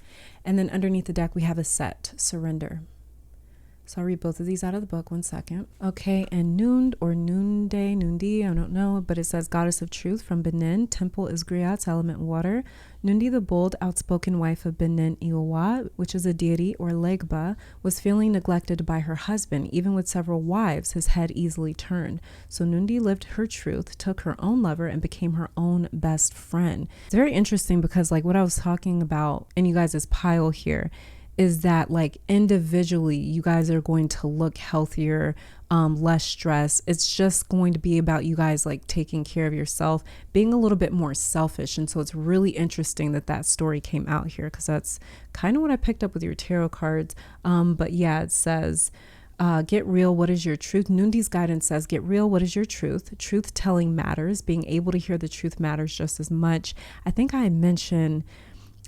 And then underneath the deck, we have a set, surrender. So I'll read both of these out of the book. 1 second. Okay, and Nund or Nunde, Nundi, I don't know, but it says goddess of truth from Benin. Temple is Griot's element water. Nundi, the bold, outspoken wife of Benin Iwa, which is a deity or Legba, was feeling neglected by her husband. Even with several wives, his head easily turned. So Nundi lived her truth, took her own lover, and became her own best friend. It's very interesting because like what I was talking about in you guys' pile here is that like individually you guys are going to look healthier, less stress. It's just going to be about you guys like taking care of yourself, being a little bit more selfish. And so it's really interesting that that story came out here because that's kind of what I picked up with your tarot cards. But yeah, it says, get real. What is your truth? Nundi's guidance says, get real. What is your truth? Truth telling matters. Being able to hear the truth matters just as much. I think I mentioned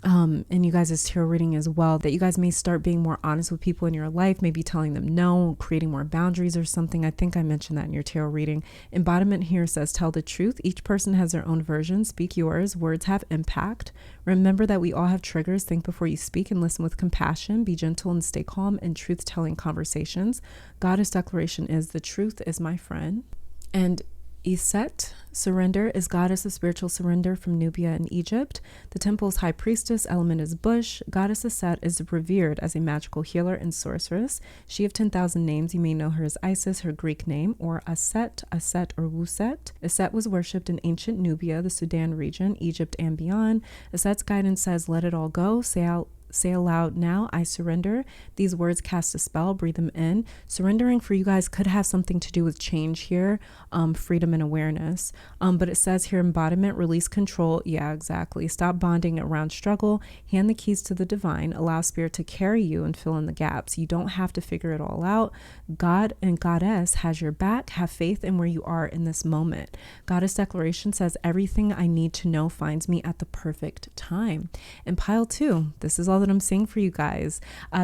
in you guys' tarot reading as well, that you guys may start being more honest with people in your life, maybe telling them no, creating more boundaries or something. I think I mentioned that in your tarot reading. Embodiment here says, tell the truth. Each person has their own version. Speak yours. Words have impact. Remember that we all have triggers. Think before you speak and listen with compassion. Be gentle and stay calm in truth-telling conversations. Goddess declaration is, the truth is my friend. And Iset, surrender, is goddess of spiritual surrender from Nubia and Egypt. The temple's high priestess, element is bush. Goddess Iset is revered as a magical healer and sorceress. She of 10,000 names, you may know her as Isis, her Greek name, or Aset, Aset, or Wuset. Iset was worshipped in ancient Nubia, the Sudan region, Egypt, and beyond. Iset's guidance says, let it all go. Say aloud, now I surrender. These words cast a spell, breathe them in. Surrendering for you guys could have something to do with change here, freedom and awareness. But it says here, embodiment, release control. Yeah, exactly. Stop bonding around struggle. Hand the keys to the divine. Allow spirit to carry you and fill in the gaps. You don't have to figure it all out. God and Goddess has your back. Have faith in where you are in this moment. Goddess declaration says, everything I need to know finds me at the perfect time. And pile 2, this is all that I'm seeing for you guys.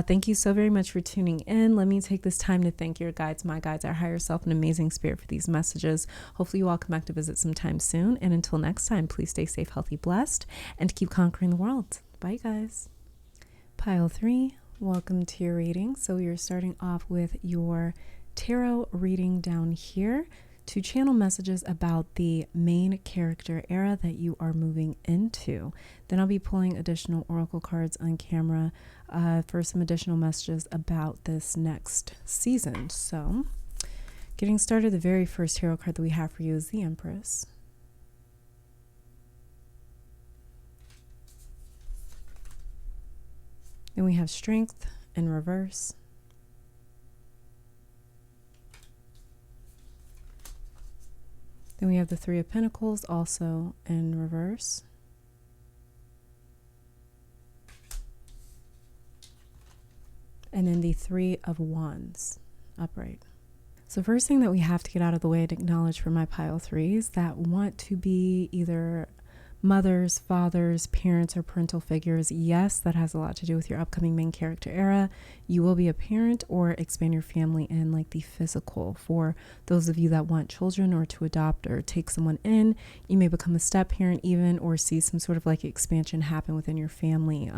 Thank you so very much for tuning in. Let me take this time to thank your guides, my guides, our higher self, and amazing spirit for these messages. Hopefully you all come back to visit sometime soon. And until next time, please stay safe, healthy, blessed, and keep conquering the world. Bye, guys. Pile 3, welcome to your reading. So you're starting off with your tarot reading down here to channel messages about the main character era that you are moving into. Then I'll be pulling additional oracle cards on camera for some additional messages about this next season. So getting started, the very first tarot card that we have for you is the Empress. Then we have Strength in reverse. Then we have the Three of Pentacles also in reverse. And then the Three of Wands upright. So first thing that we have to get out of the way and acknowledge for my pile 3s that want to be either mothers, fathers, parents, or parental figures. Yes, that has a lot to do with your upcoming main character era. You will be a parent or expand your family in like the physical. For those of you that want children or to adopt or take someone in, you may become a step parent even, or see some sort of like expansion happen within your family.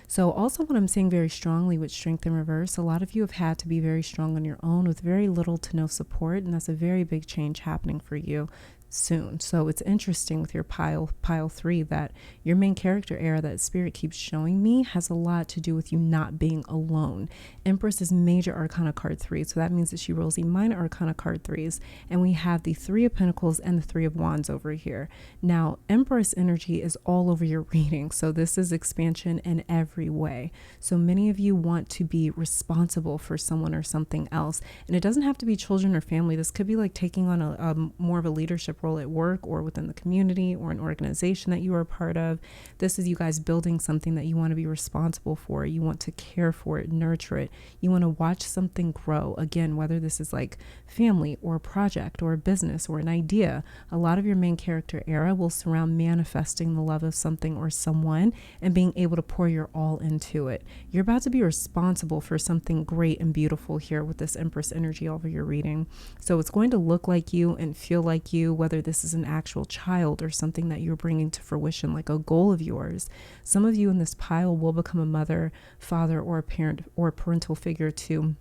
So also what I'm seeing very strongly with Strength in reverse, a lot of you have had to be very strong on your own with very little to no support, and that's a very big change happening for you. soon. So it's interesting with your pile 3 that your main character era that Spirit keeps showing me has a lot to do with you not being alone. Empress is major arcana card 3, so that means that she rolls the minor arcana card 3s, and we have the 3 of Pentacles and the 3 of Wands over here. Now, Empress energy is all over your reading, so this is expansion in every way. So many of you want to be responsible for someone or something else, and it doesn't have to be children or family. This could be like taking on a more of a leadership role at work or within the community or an organization that you are a part of. This is you guys building something that you want to be responsible for. You want to care for it, nurture it. You want to watch something grow. Again, whether this is like family or a project or a business or an idea, a lot of your main character era will surround manifesting the love of something or someone and being able to pour your all into it. You're about to be responsible for something great and beautiful here with this Empress energy over your reading. So it's going to look like you and feel like you, whether this is an actual child or something that you're bringing to fruition, like a goal of yours. Some of you in this pile will become a mother, father, or a parent or a parental figure to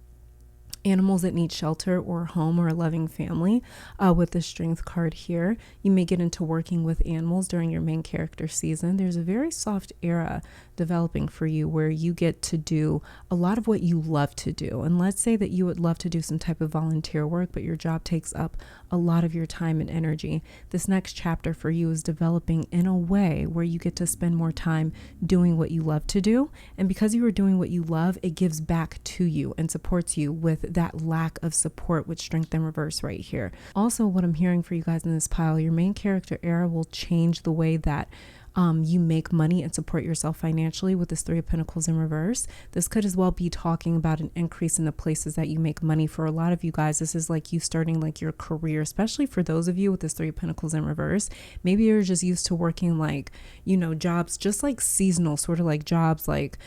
animals that need shelter or a home or a loving family. With the Strength card here, you may get into working with animals during your main character season. There's a very soft era developing for you where you get to do a lot of what you love to do. And let's say that you would love to do some type of volunteer work, but your job takes up a lot of your time and energy. This next chapter for you is developing in a way where you get to spend more time doing what you love to do. And because you are doing what you love, it gives back to you and supports you with that lack of support with Strength in reverse right here. Also, what I'm hearing for you guys in this pile, your main character era will change the way that you make money and support yourself financially with this 3 of Pentacles in reverse. This could as well be talking about an increase in the places that you make money. For a lot of you guys, this is like you starting like your career, especially for those of you with this 3 of Pentacles in reverse. Maybe you're just used to working like, you know, jobs just like seasonal, sort of like jobs like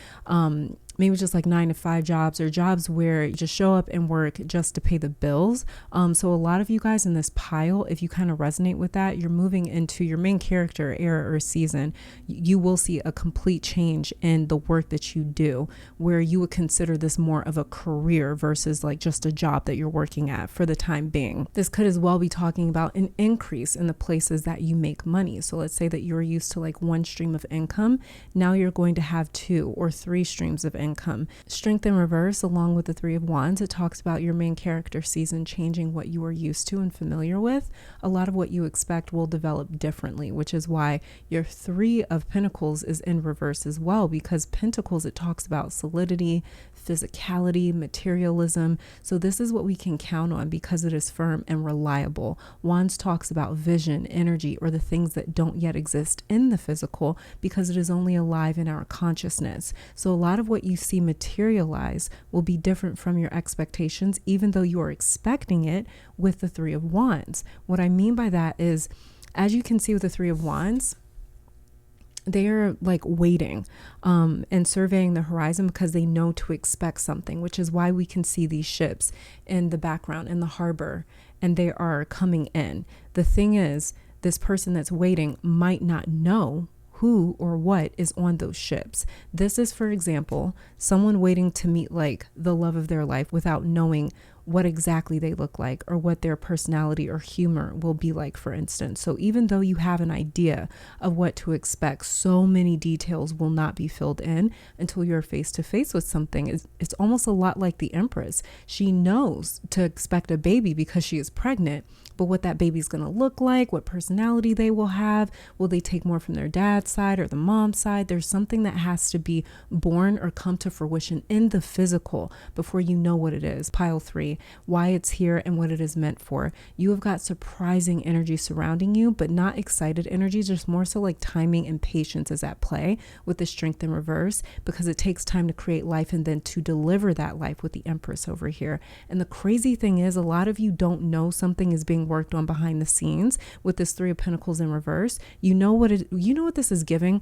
maybe just like 9-to-5 jobs or jobs where you just show up and work just to pay the bills. So a lot of you guys in this pile, if you kind of resonate with that, you're moving into your main character era or season. You will see a complete change in the work that you do, where you would consider this more of a career versus like just a job that you're working at for the time being. This could as well be talking about an increase in the places that you make money. So let's say that you're used to like one stream of income. Now you're going to have 2 or 3 streams of income. Strength in reverse, along with the 3 of Wands, it talks about your main character season changing what you are used to and familiar with. A lot of what you expect will develop differently, which is why your 3 of Pentacles is in reverse as well, because Pentacles, it talks about solidity, physicality, materialism. So this is what we can count on because it is firm and reliable. Wands talks about vision, energy, or the things that don't yet exist in the physical because it is only alive in our consciousness. So a lot of what you see materialize will be different from your expectations, even though you are expecting it with the 3 of Wands. What I mean by that is, as you can see with the 3 of Wands, they are like waiting and surveying the horizon because they know to expect something, which is why we can see these ships in the background in the harbor and they are coming in. The thing is, this person that's waiting might not know who or what is on those ships. This is, for example, someone waiting to meet like the love of their life without knowing what exactly they look like or what their personality or humor will be like, for instance. So even though you have an idea of what to expect, so many details will not be filled in until you're face to face with something. It's almost a lot like the Empress. She knows to expect a baby because she is pregnant, but what that baby's going to look like, what personality they will have, will they take more from their dad's side or the mom's side? There's something that has to be born or come to fruition in the physical before you know what it is. Pile 3, why it's here and what it is meant for. You have got surprising energy surrounding you, but not excited energy, just more so like timing and patience is at play with the Strength in reverse, because it takes time to create life and then to deliver that life with the Empress over here. And the crazy thing is, a lot of you don't know something is being worked on behind the scenes with this 3 of Pentacles in reverse. You know what this is giving.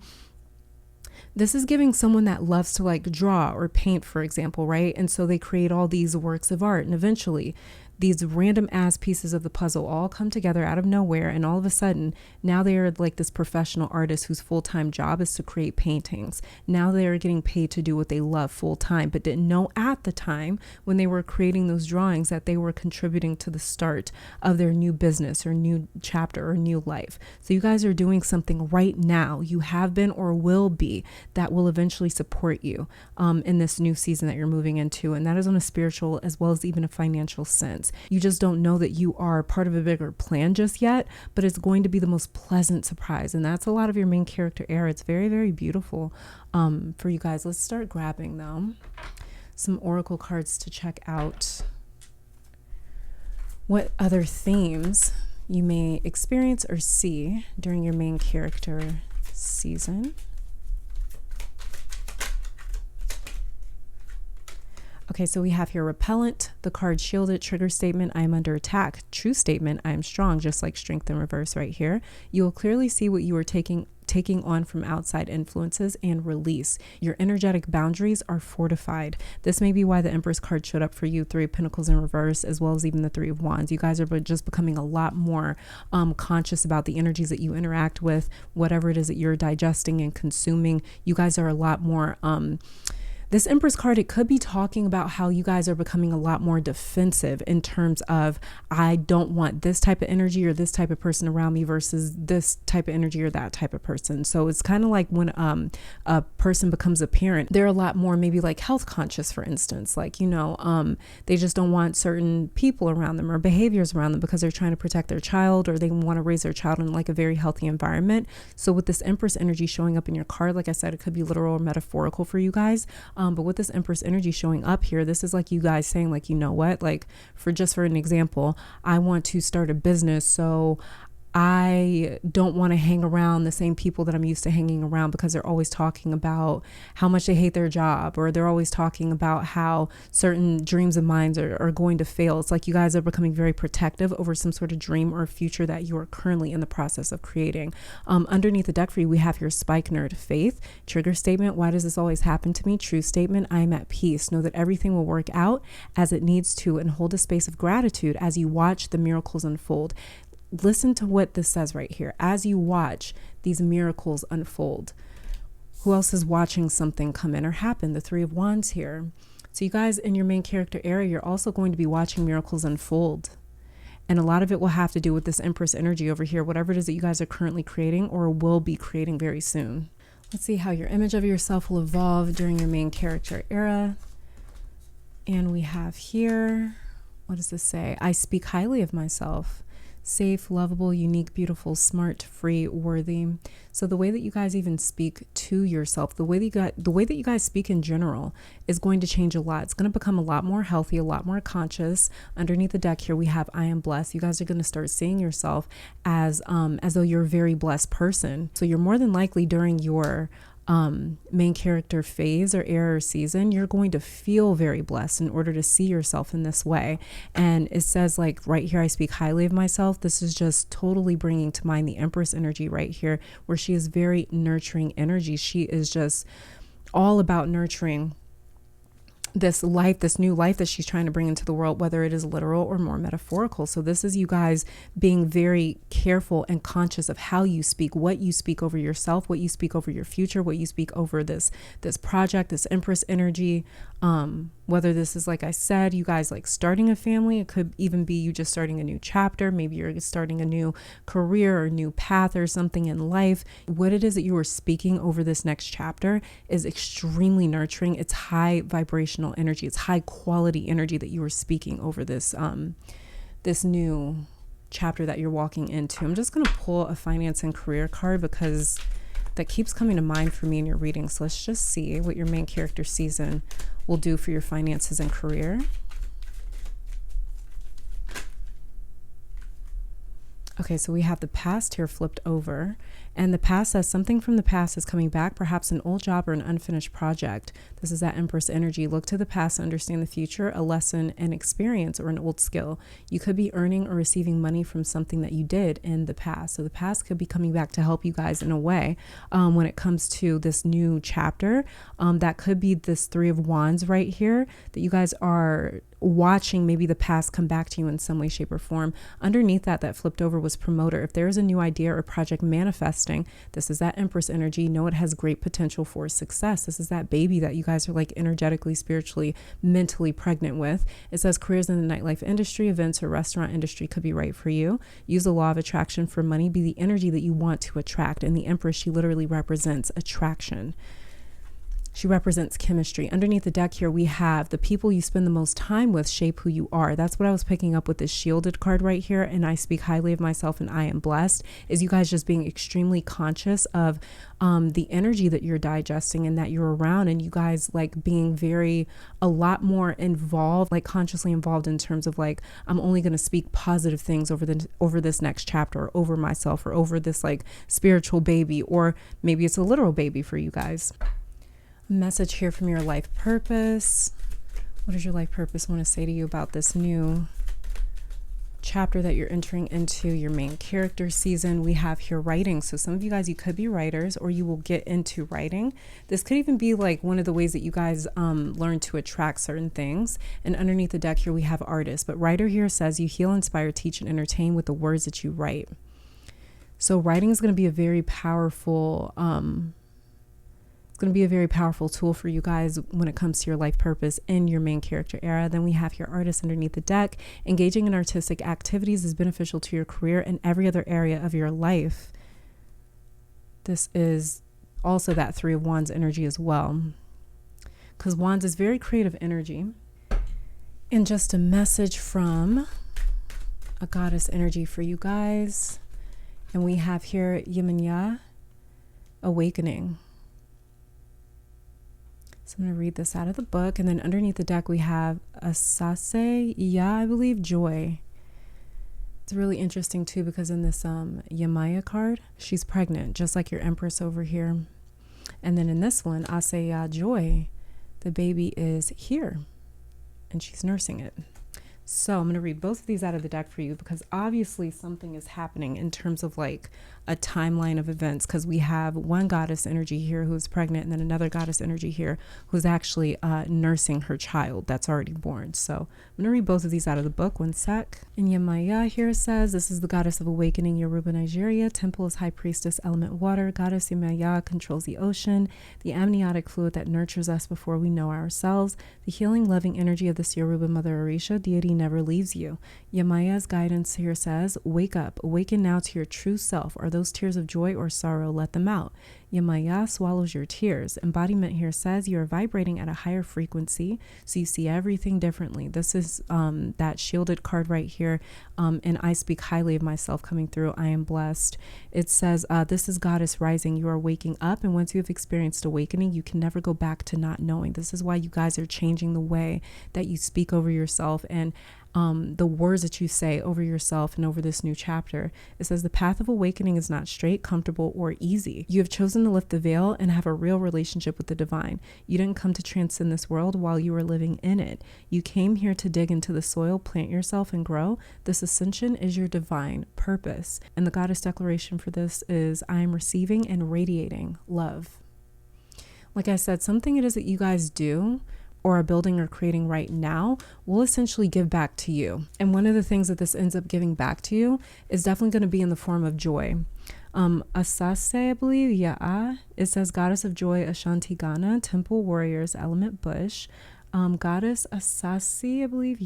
This is giving someone that loves to like draw or paint, for example, right? And so they create all these works of art, and eventually these random ass pieces of the puzzle all come together out of nowhere, and all of a sudden now they are like this professional artist whose full-time job is to create paintings. Now they are getting paid to do what they love full-time, but didn't know at the time when they were creating those drawings that they were contributing to the start of their new business or new chapter or new life. So you guys are doing something right now, you have been or will be, that will eventually support you in this new season that you're moving into, and that is on a spiritual as well as even a financial sense. You just don't know that you are part of a bigger plan just yet, but it's going to be the most pleasant surprise. And that's a lot of your main character era. It's very, very beautiful for you guys. Let's start grabbing them. Some oracle cards to check out what other themes you may experience or see during your main character season. Okay, so we have here repellent, the card shielded, trigger statement, I am under attack, true statement, I am strong, just like strength in reverse right here. You will clearly see what you are taking on from outside influences, and release. Your energetic boundaries are fortified. This may be why the Empress card showed up for you, Three of Pentacles in reverse, as well as even the Three of Wands. You guys are just becoming a lot more conscious about the energies that you interact with, whatever it is that you're digesting and consuming. You guys are a lot more this Empress card, it could be talking about how you guys are becoming a lot more defensive in terms of, I don't want this type of energy or this type of person around me versus this type of energy or that type of person. So it's kind of like when a person becomes a parent, they're a lot more maybe like health conscious, for instance, like, you know, they just don't want certain people around them or behaviors around them because they're trying to protect their child, or they want to raise their child in like a very healthy environment. So with this Empress energy showing up in your card, like I said, it could be literal or metaphorical for you guys. But with this Empress energy showing up here, this is like you guys saying like, you know what, like for an example, I want to start a business. So I don't want to hang around the same people that I'm used to hanging around because they're always talking about how much they hate their job, or they're always talking about how certain dreams of mine are going to fail. It's like you guys are becoming very protective over some sort of dream or future that you are currently in the process of creating. Underneath the deck for you, we have your Spike Nerd Faith. Trigger statement, why does this always happen to me? True statement, I am at peace. Know that everything will work out as it needs to, and hold a space of gratitude as you watch the miracles unfold. Listen to what this says right here. As you watch these miracles unfold, who else is watching something come in or happen? The Three of Wands here. So you guys in your main character area, you're also going to be watching miracles unfold. And a lot of it will have to do with this Empress energy over here, whatever it is that you guys are currently creating or will be creating very soon. Let's see how your image of yourself will evolve during your main character era. And we have here, what does this say? I speak highly of myself. Safe, lovable, unique, beautiful, smart, free, worthy. So the way that you guys even speak to yourself, the way that you guys speak in general is going to change a lot. It's going to become a lot more healthy, a lot more conscious. Underneath the deck here, we have I am blessed. You guys are going to start seeing yourself as though you're a very blessed person. So you're more than likely during your main character phase or era or season, you're going to feel very blessed in order to see yourself in this way. And it says like right here, I speak highly of myself. This is just totally bringing to mind the Empress energy right here, where she is very nurturing energy. She is just all about nurturing this life, this new life that she's trying to bring into the world, whether it is literal or more metaphorical. So this is you guys being very careful and conscious of how you speak, what you speak over yourself, what you speak over your future, what you speak over this project, this Empress energy. Whether this is, like I said, you guys like starting a family, it could even be you just starting a new chapter. Maybe you're starting a new career or new path or something in life. What it is that you are speaking over this next chapter is extremely nurturing. It's high vibrational energy. It's high quality energy that you are speaking over this, this new chapter that you're walking into. I'm just going to pull a finance and career card because that keeps coming to mind for me in your reading. So let's just see what your main character season will do for your finances and career. Okay, so we have the past here flipped over, and the past says something from the past is coming back, perhaps an old job or an unfinished project. This is that Empress energy. Look to the past to understand the future, a lesson, an experience, or an old skill. You could be earning or receiving money from something that you did in the past. So the past could be coming back to help you guys in a way when it comes to this new chapter. That could be this Three of Wands right here that you guys are watching maybe the past come back to you in some way, shape, or form. Underneath that flipped over was promoter. If there is a new idea or project manifesting, this is that Empress energy. Know it has great potential for success. This is that baby that you guys are like energetically, spiritually, mentally pregnant with. It says careers in the nightlife industry, events, or restaurant industry could be right for you. Use the law of attraction for money. Be the energy that you want to attract. And the Empress, she literally represents attraction. She represents chemistry. Underneath the deck here, we have the people you spend the most time with shape who you are. That's what I was picking up with this shielded card right here. And I speak highly of myself and I am blessed. Is you guys just being extremely conscious of the energy that you're digesting and that you're around. And you guys like being a lot more involved, like consciously involved in terms of like, I'm only going to speak positive things over this next chapter, or over myself, or over this like spiritual baby, or maybe it's a literal baby for you guys. Message here from your life purpose. What does your life purpose want to say to you about this new chapter that you're entering into, your main character season? We have here writing. So some of you guys, you could be writers, or you will get into writing. This could even be like one of the ways that you guys learn to attract certain things. And underneath the deck here, we have artists. But writer here says you heal, inspire, teach, and entertain with the words that you write. So writing is going to be a very powerful going to be a very powerful tool for you guys when it comes to your life purpose in your main character era. Then we have your artist underneath the deck. Engaging in artistic activities is beneficial to your career and every other area of your life. This is also that Three of Wands energy as well, because Wands is very creative energy. And just a message from a goddess energy for you guys. And we have here Yemenya, awakening. So I'm going to read this out of the book. And then underneath the deck, we have Asase, I believe, joy. It's really interesting too, because in this Yemaya card, she's pregnant, just like your Empress over here. And then in this one, Asaya, joy, the baby is here and she's nursing it. So I'm going to read both of these out of the deck for you, because obviously something is happening in terms of like a timeline of events, because we have one goddess energy here who's pregnant, and then another goddess energy here who's actually nursing her child that's already born. So I'm going to read both of these out of the book. One sec. And Yemaya here says, this is the goddess of awakening, Yoruba, Nigeria. Temple is high priestess, element water. Goddess Yemaya controls the ocean, the amniotic fluid that nurtures us before we know ourselves. The healing, loving energy of this Yoruba Mother Orisha deity never leaves you. Yemaya's guidance here says, wake up, awaken now to your true self. Are those tears of joy or sorrow? Let them out. Yemaya swallows your tears. Embodiment here says you are vibrating at a higher frequency, so you see everything differently. This is that shielded card right here, and I speak highly of myself coming through. I am blessed. It says this is Goddess rising. You are waking up, and once you have experienced awakening, you can never go back to not knowing. This is why you guys are changing the way that you speak over yourself and the words that you say over yourself and over this new chapter. It says the path of awakening is not straight, comfortable, or easy. You have chosen to lift the veil and have a real relationship with the divine. You didn't come to transcend this world while you were living in it. You came here to dig into the soil, plant yourself, and grow. This ascension is your divine purpose. And the goddess declaration for this is, I am receiving and radiating love. Like I said, something it is that you guys do or are building or creating right now will essentially give back to you. And one of the things that this ends up giving back to you is definitely going to be in the form of joy. Asase, I believe, it says Goddess of Joy, Ashanti Ghana, Temple Warriors, Element Bush. Goddess Asasi, I believe,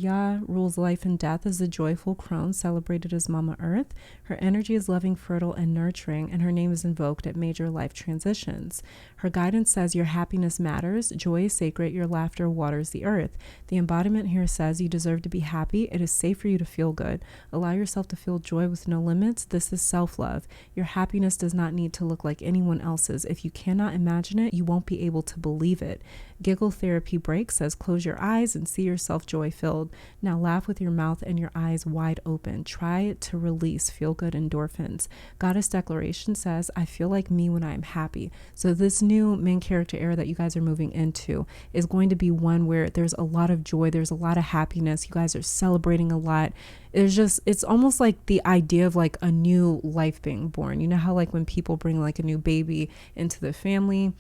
rules life and death as the joyful crone celebrated as Mama Earth. Her energy is loving, fertile, and nurturing, and her name is invoked at major life transitions. Her guidance says your happiness matters, joy is sacred, your laughter waters the earth. The embodiment here says you deserve to be happy, it is safe for you to feel good. Allow yourself to feel joy with no limits. This is self-love. Your happiness does not need to look like anyone else's. If you cannot imagine it, you won't be able to believe it. Giggle Therapy Break says says, close your eyes and see yourself joy-filled. Now laugh with your mouth and your eyes wide open. Try to release feel-good endorphins. Goddess Declaration says, I feel like me when I'm happy. So this new main character era that you guys are moving into is going to be one where there's a lot of joy. There's a lot of happiness. You guys are celebrating a lot. It's almost like the idea of like a new life being born. You know how like when people bring like a new baby into the family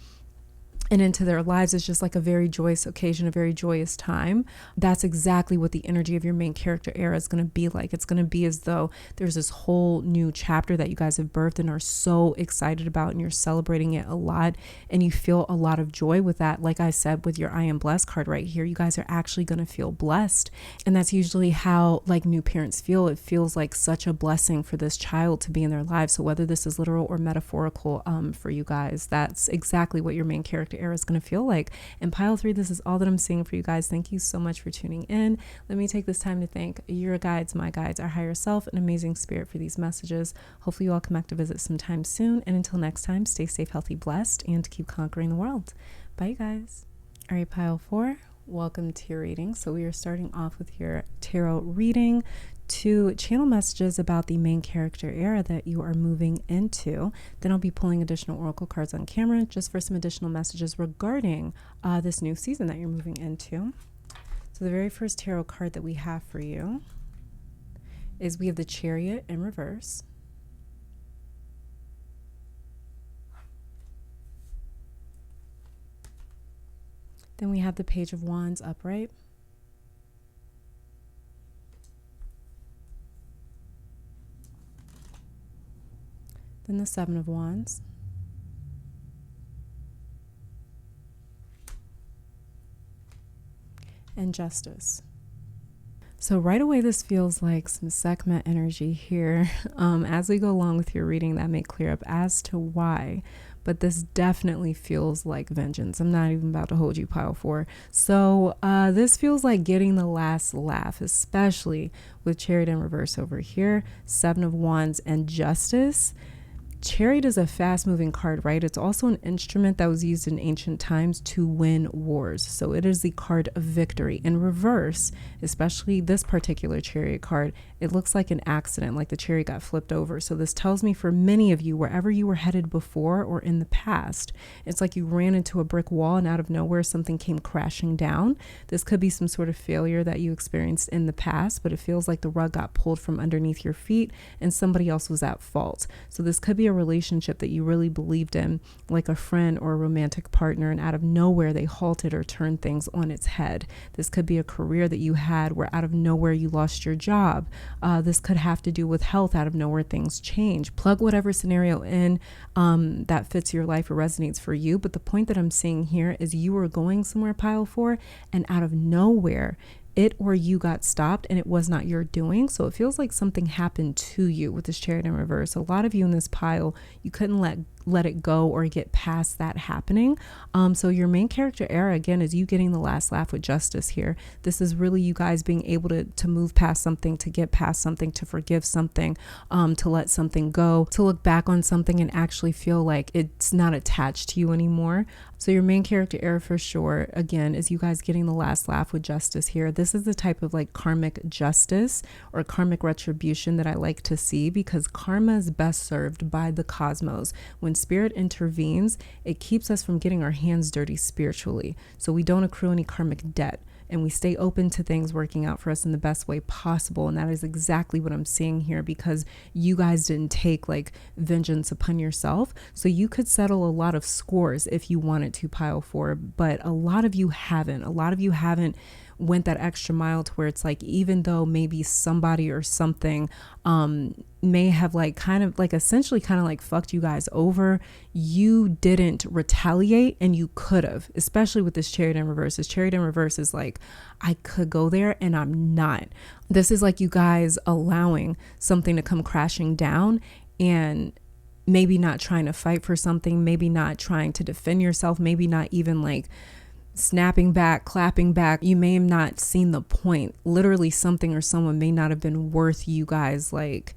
and into their lives, it's just like a very joyous occasion, a very joyous time. That's exactly what the energy of your main character era is going to be like. It's going to be as though there's this whole new chapter that you guys have birthed and are so excited about, and you're celebrating it a lot, and you feel a lot of joy with that. Like I said, with your I am blessed card right here, you guys are actually going to feel blessed. And that's usually how like new parents feel. It feels like such a blessing for this child to be in their lives. So whether this is literal or metaphorical for you guys, that's exactly what your main character era is going to feel like. And pile 3, this is all that I'm seeing for you guys. Thank you so much for tuning in. Let me take this time to thank your guides, my guides, our higher self, and amazing spirit for these messages. Hopefully you all come back to visit sometime soon. And until next time, stay safe, healthy, blessed, and keep conquering the world. Bye, you guys. All right, pile 4, welcome to your reading. So we are starting off with your tarot reading to channel messages about the main character era that you are moving into. Then I'll be pulling additional oracle cards on camera just for some additional messages regarding this new season that you're moving into. So the very first tarot card that we have for you is we have the Chariot in reverse. Then we have the Page of Wands upright. Then the Seven of Wands. And Justice. So right away, this feels like some Sekhmet energy here. As we go along with your reading, that may clear up as to why. But this definitely feels like vengeance. I'm not even about to hold you, pile 4. So this feels like getting the last laugh, especially with Chariot in reverse over here, Seven of Wands and Justice. Chariot is a fast-moving card, right? It's also an instrument that was used in ancient times to win wars. So it is the card of victory. In reverse, especially this particular Chariot card, it looks like an accident, like the chariot got flipped over. So this tells me for many of you, wherever you were headed before or in the past, it's like you ran into a brick wall and out of nowhere something came crashing down. This could be some sort of failure that you experienced in the past, but it feels like the rug got pulled from underneath your feet and somebody else was at fault. So this could be a relationship that you really believed in, like a friend or a romantic partner, and out of nowhere they halted or turned things on its head. This could be a career that you had where out of nowhere you lost your job. This could have to do with health. Out of nowhere things change. Plug whatever scenario in that fits your life or resonates for you. But the point that I'm seeing here is you were going somewhere, pile 4, and out of nowhere it or you got stopped and it was not your doing. So it feels like something happened to you with this Chariot in reverse. A lot of you in this pile, you couldn't let it go or get past that happening. So your main character era, again, is you getting the last laugh with Justice here. This is really you guys being able to move past something, to get past something, to forgive something, to let something go, to look back on something and actually feel like it's not attached to you anymore. So your main character era for sure, again, is you guys getting the last laugh with Justice here. This is the type of like karmic justice or karmic retribution that I like to see, because karma is best served by the cosmos. When spirit intervenes, it keeps us from getting our hands dirty spiritually, so we don't accrue any karmic debt, and we stay open to things working out for us in the best way possible. And that is exactly what I'm seeing here, because you guys didn't take like vengeance upon yourself. So you could settle a lot of scores if you wanted to, pile 4, but a lot of you haven't went that extra mile to where it's like, even though maybe somebody or something may have like kind of like essentially kind of like fucked you guys over, you didn't retaliate, and you could have, especially with this Chariot in reverse. This Chariot in reverse is like, I could go there and I'm not. This is like you guys allowing something to come crashing down and maybe not trying to fight for something, maybe not trying to defend yourself, maybe not even like snapping back, clapping back. You may have not seen the point. Literally something or someone may not have been worth you guys like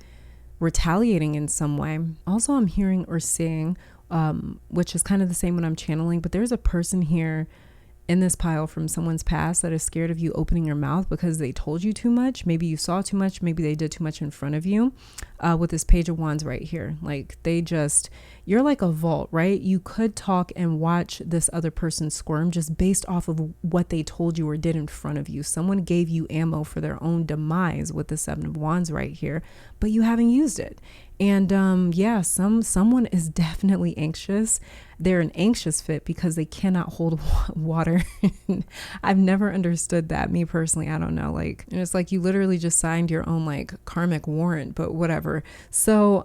retaliating in some way. Also, I'm hearing or seeing, which is kind of the same when I'm channeling, but there's a person here in this pile from someone's past that is scared of you opening your mouth because they told you too much. Maybe you saw too much. Maybe they did too much in front of you. With this Page of Wands right here, like you're like a vault, right? You could talk and watch this other person squirm just based off of what they told you or did in front of you. Someone gave you ammo for their own demise with the Seven of Wands right here, but you haven't used it. And yeah, someone is definitely anxious. They're an anxious fit because they cannot hold water. I've never understood that. Me personally, I don't know. Like, and it's like you literally just signed your own like karmic warrant, but whatever. So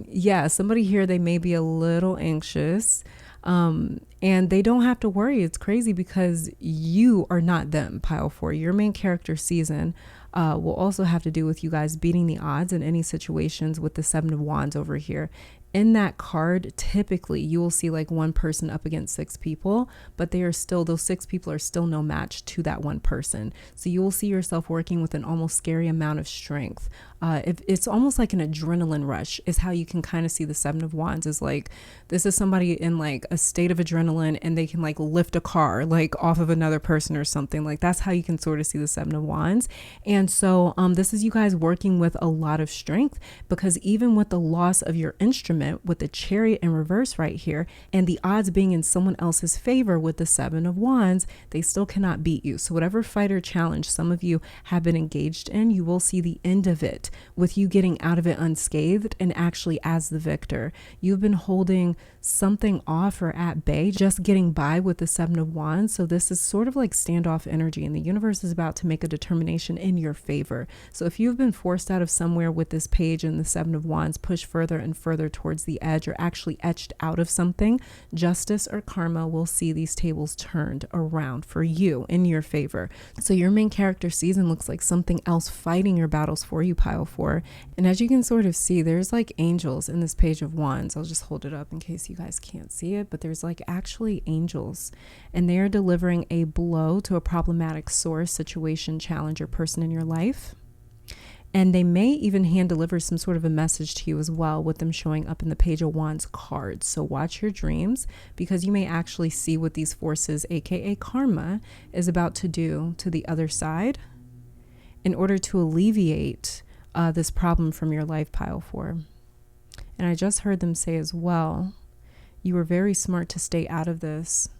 yeah, somebody here, they may be a little anxious. And they don't have to worry. It's crazy because you are not them, pile 4. Your main character season will also have to do with you guys beating the odds in any situations with the Seven of Wands over here. In that card, typically you will see like one person up against 6 people, but those 6 people are still no match to that one person. So you will see yourself working with an almost scary amount of strength. It's almost like an adrenaline rush is how you can kind of see the Seven of Wands is like, this is somebody in like a state of adrenaline and they can like lift a car like off of another person or something. Like that's how you can sort of see the Seven of Wands. And so this is you guys working with a lot of strength, because even with the loss of your instrument with the Chariot in reverse right here and the odds being in someone else's favor with the Seven of Wands, they still cannot beat you. So whatever fight or challenge some of you have been engaged in, you will see the end of it with you getting out of it unscathed and actually as the victor. You've been holding something off or at bay, just getting by with the Seven of Wands. So this is sort of like standoff energy, and the universe is about to make a determination in your favor. So if you've been forced out of somewhere with this page and the Seven of Wands, push further and further towards the edge, or actually etched out of something, justice or karma will see these tables turned around for you in your favor. So your main character season looks like something else fighting your battles for you, pile 4. And as you can sort of see, there's like angels in this Page of Wands. I'll just hold it up in case you guys can't see it, but there's like actually angels, and they are delivering a blow to a problematic source, situation, challenge, or person in your life. And they may even hand deliver some sort of a message to you as well, with them showing up in the Page of Wands cards. So watch your dreams, because you may actually see what these forces, aka karma, is about to do to the other side in order to alleviate this problem from your life, pile 4. And I just heard them say as well, you were very smart to stay out of this.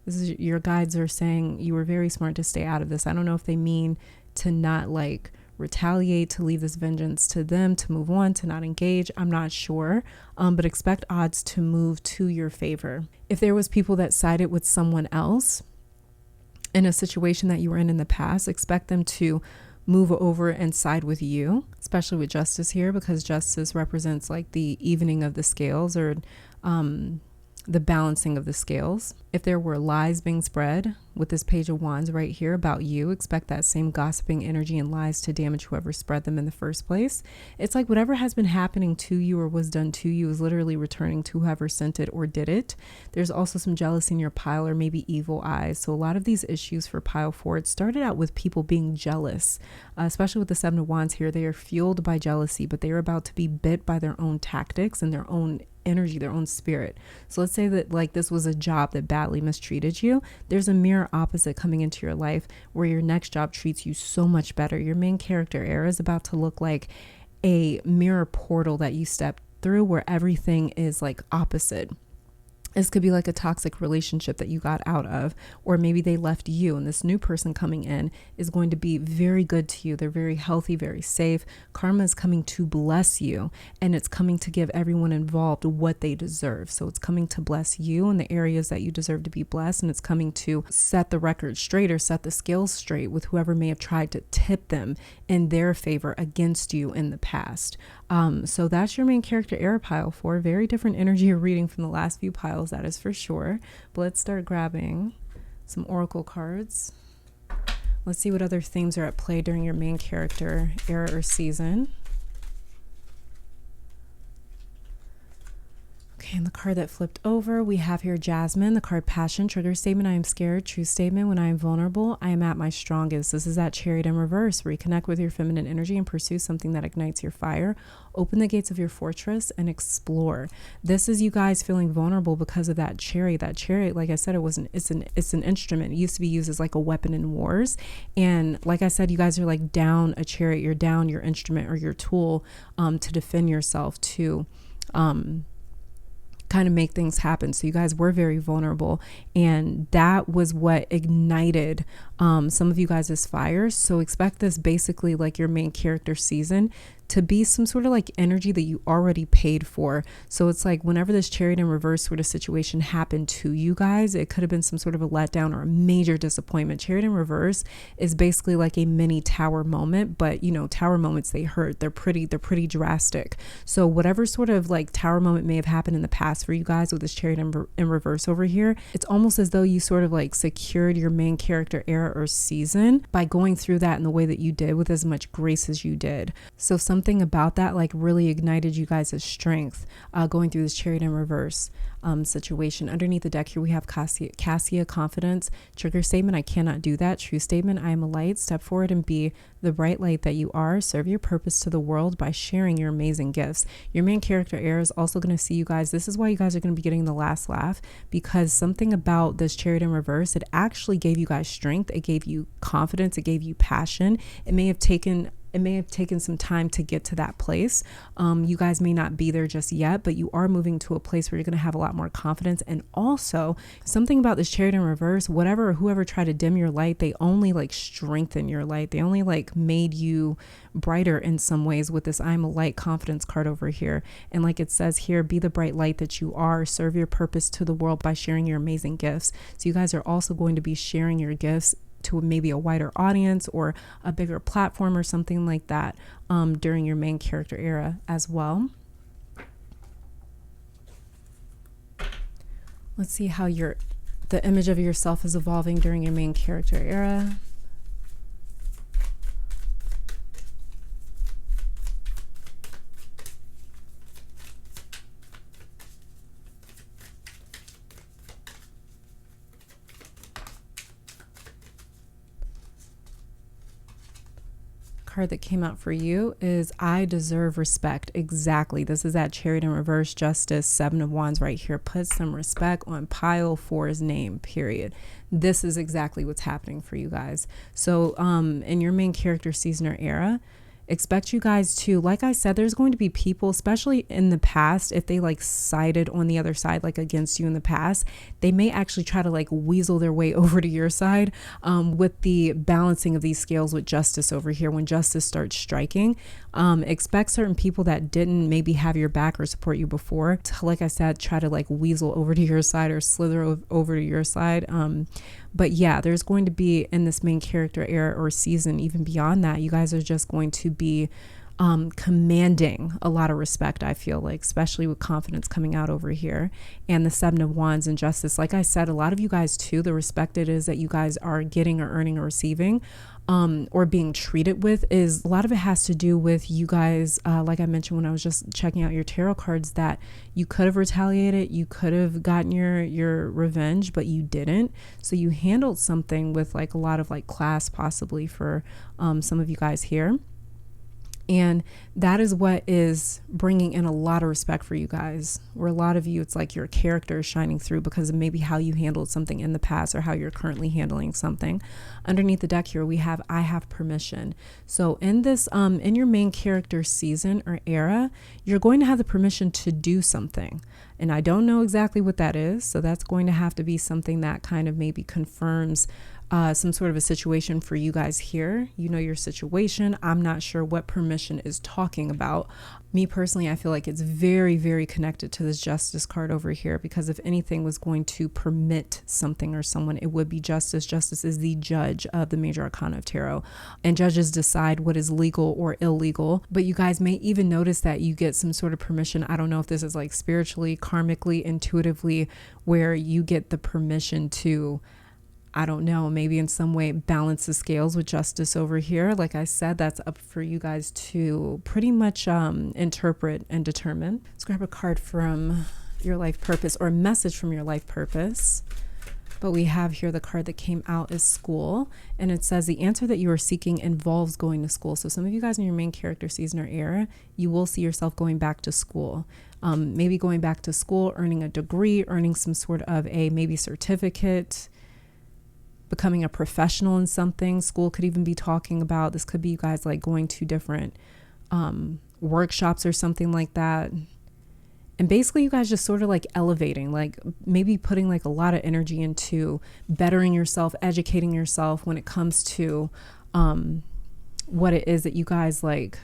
This is your guides are saying you were very smart to stay out of this. I don't know if they mean to not like retaliate, to leave this vengeance to them, to move on, to not engage. I'm not sure, but expect odds to move to your favor. If there was people that sided with someone else in a situation that you were in the past, expect them to move over and side with you, especially with justice here, because justice represents like the evening of the scales, or the balancing of the scales. If there were lies being spread with this Page of Wands right here about you, expect that same gossiping energy and lies to damage whoever spread them in the first place. It's like whatever has been happening to you or was done to you is literally returning to whoever sent it or did it. There's also some jealousy in your pile, or maybe evil eyes. So a lot of these issues for pile 4, it started out with people being jealous, especially with the Seven of Wands here. They are fueled by jealousy, but they are about to be bit by their own tactics and their own energy, their own spirit. So let's say that like this was a job that badly mistreated you. There's a mirror opposite coming into your life where your next job treats you so much better. Your main character era is about to look like a mirror portal that you step through where everything is like opposite. This could be like a toxic relationship that you got out of, or maybe they left you, and this new person coming in is going to be very good to you. They're very healthy, very safe. Karma is coming to bless you, and it's coming to give everyone involved what they deserve. So it's coming to bless you in the areas that you deserve to be blessed, and it's coming to set the record straight, or set the scales straight with whoever may have tried to tip them in their favor against you in the past. So that's your main character era, pile 4. Very different energy you're reading from the last few piles, that is for sure. But let's start grabbing some oracle cards. Let's see what other themes are at play during your main character era or season. Okay, and the card that flipped over, we have here Jasmine, the card Passion. Trigger statement, I am scared. True statement, when I am vulnerable, I am at my strongest. This is that Chariot in reverse. Reconnect with your feminine energy and pursue something that ignites your fire. Open the gates of your fortress and explore. This is you guys feeling vulnerable because of that chariot. That chariot, like I said, it's an instrument. It used to be used as like a weapon in wars. And like I said, you guys are like down a chariot. You're down your instrument or your tool to defend yourself, to kind of make things happen. So you guys were very vulnerable, and that was what ignited some of you guys' fires. So expect this basically like your main character season to be some sort of like energy that you already paid for. So it's like whenever this Chariot in reverse sort of situation happened to you guys, it could have been some sort of a letdown or a major disappointment. Chariot in reverse is basically like a mini tower moment, but you know, tower moments, they hurt. They're pretty drastic. So whatever sort of like tower moment may have happened in the past for you guys with this Chariot in reverse over here, it's almost as though you sort of like secured your main character era or season by going through that in the way that you did, with as much grace as you did. So something about that like really ignited you guys' strength going through this Chariot in reverse situation. Underneath the deck here we have Cassia, confidence. Trigger statement, I cannot do that. True statement, I am a light. Step forward and be the bright light that you are. Serve your purpose to the world by sharing your amazing gifts. Your main character era is also going to see you guys. This is why you guys are going to be getting the last laugh, because something about this Chariot in reverse, it actually gave you guys strength. It gave you confidence. It gave you passion. It may have taken some time to get to that place. You guys may not be there just yet, but you are moving to a place where you're going to have a lot more confidence. And also something about this Chariot in reverse, whoever tried to dim your light, they only like strengthen your light. They only like made you brighter in some ways with this I'm a light confidence card over here. And like it says here, be the bright light that you are. Serve your purpose to the world by sharing your amazing gifts. So you guys are also going to be sharing your gifts to maybe a wider audience or a bigger platform or something like that during your main character era as well. Let's see how the image of yourself is evolving during your main character era. Card that came out for you is I deserve respect. Exactly. This is that Chariot in reverse, Justice, Seven of Wands right here. Put some respect on pile 4's name, period. This is exactly what's happening for you guys. So in your main character season or era, expect you guys to, like I said, there's going to be people, especially in the past, if they like sided on the other side, like against you in the past, they may actually try to like weasel their way over to your side with the balancing of these scales with justice over here. When justice starts striking, expect certain people that didn't maybe have your back or support you before to, like I said, try to like weasel over to your side or slither over to your side. But yeah, there's going to be in this main character era or season, even beyond that, you guys are just going to be commanding a lot of respect, I feel like, especially with confidence coming out over here. And the Seven of Wands and justice, like I said, a lot of you guys too, the respect it is that you guys are getting or earning or receiving or being treated with, is a lot of it has to do with you guys, like I mentioned when I was just checking out your tarot cards, that you could have retaliated, you could have gotten your revenge, but you didn't. So you handled something with like a lot of like class, possibly, for some of you guys here. And that is what is bringing in a lot of respect for you guys, where a lot of you, it's like your character is shining through because of maybe how you handled something in the past or how you're currently handling something. Underneath the deck here, we have I have permission. So in this, in your main character season or era, you're going to have the permission to do something. And I don't know exactly what that is. So that's going to have to be something that kind of maybe confirms some sort of a situation for you guys here. You know your situation. I'm not sure what permission is talking about. Me personally, I feel like it's very, very connected to this justice card over here, because if anything was going to permit something or someone, it would be justice. Justice is the judge of the major arcana of tarot, and judges decide what is legal or illegal. But you guys may even notice that you get some sort of permission. I don't know if this is like spiritually, karmically, intuitively, where you get the permission to, I don't know, maybe in some way balance the scales with justice over here. Like I said, that's up for you guys to pretty much interpret and determine. Let's grab a card from your life purpose or a message from your life purpose. But we have here the card that came out is school, and it says the answer that you are seeking involves going to school. So some of you guys in your main character season or era, you will see yourself going back to school. Maybe going back to school, earning a degree, earning some sort of a maybe certificate, becoming a professional in something. School could even be talking about, this could be you guys like going to different workshops or something like that. And basically you guys just sort of like elevating, like maybe putting like a lot of energy into bettering yourself, educating yourself when it comes to what it is that you guys like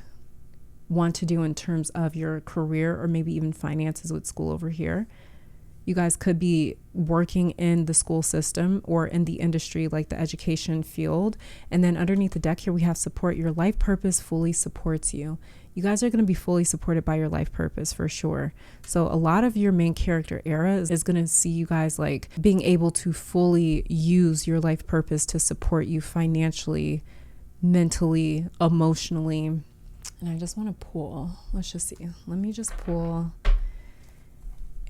want to do in terms of your career or maybe even finances with school over here. You guys could be working in the school system or in the industry, like the education field. And then underneath the deck here, we have support. Your life purpose fully supports you. You guys are going to be fully supported by your life purpose for sure. So a lot of your main character era is going to see you guys like being able to fully use your life purpose to support you financially, mentally, emotionally. And I just want to pull, let's just see. Let me just pull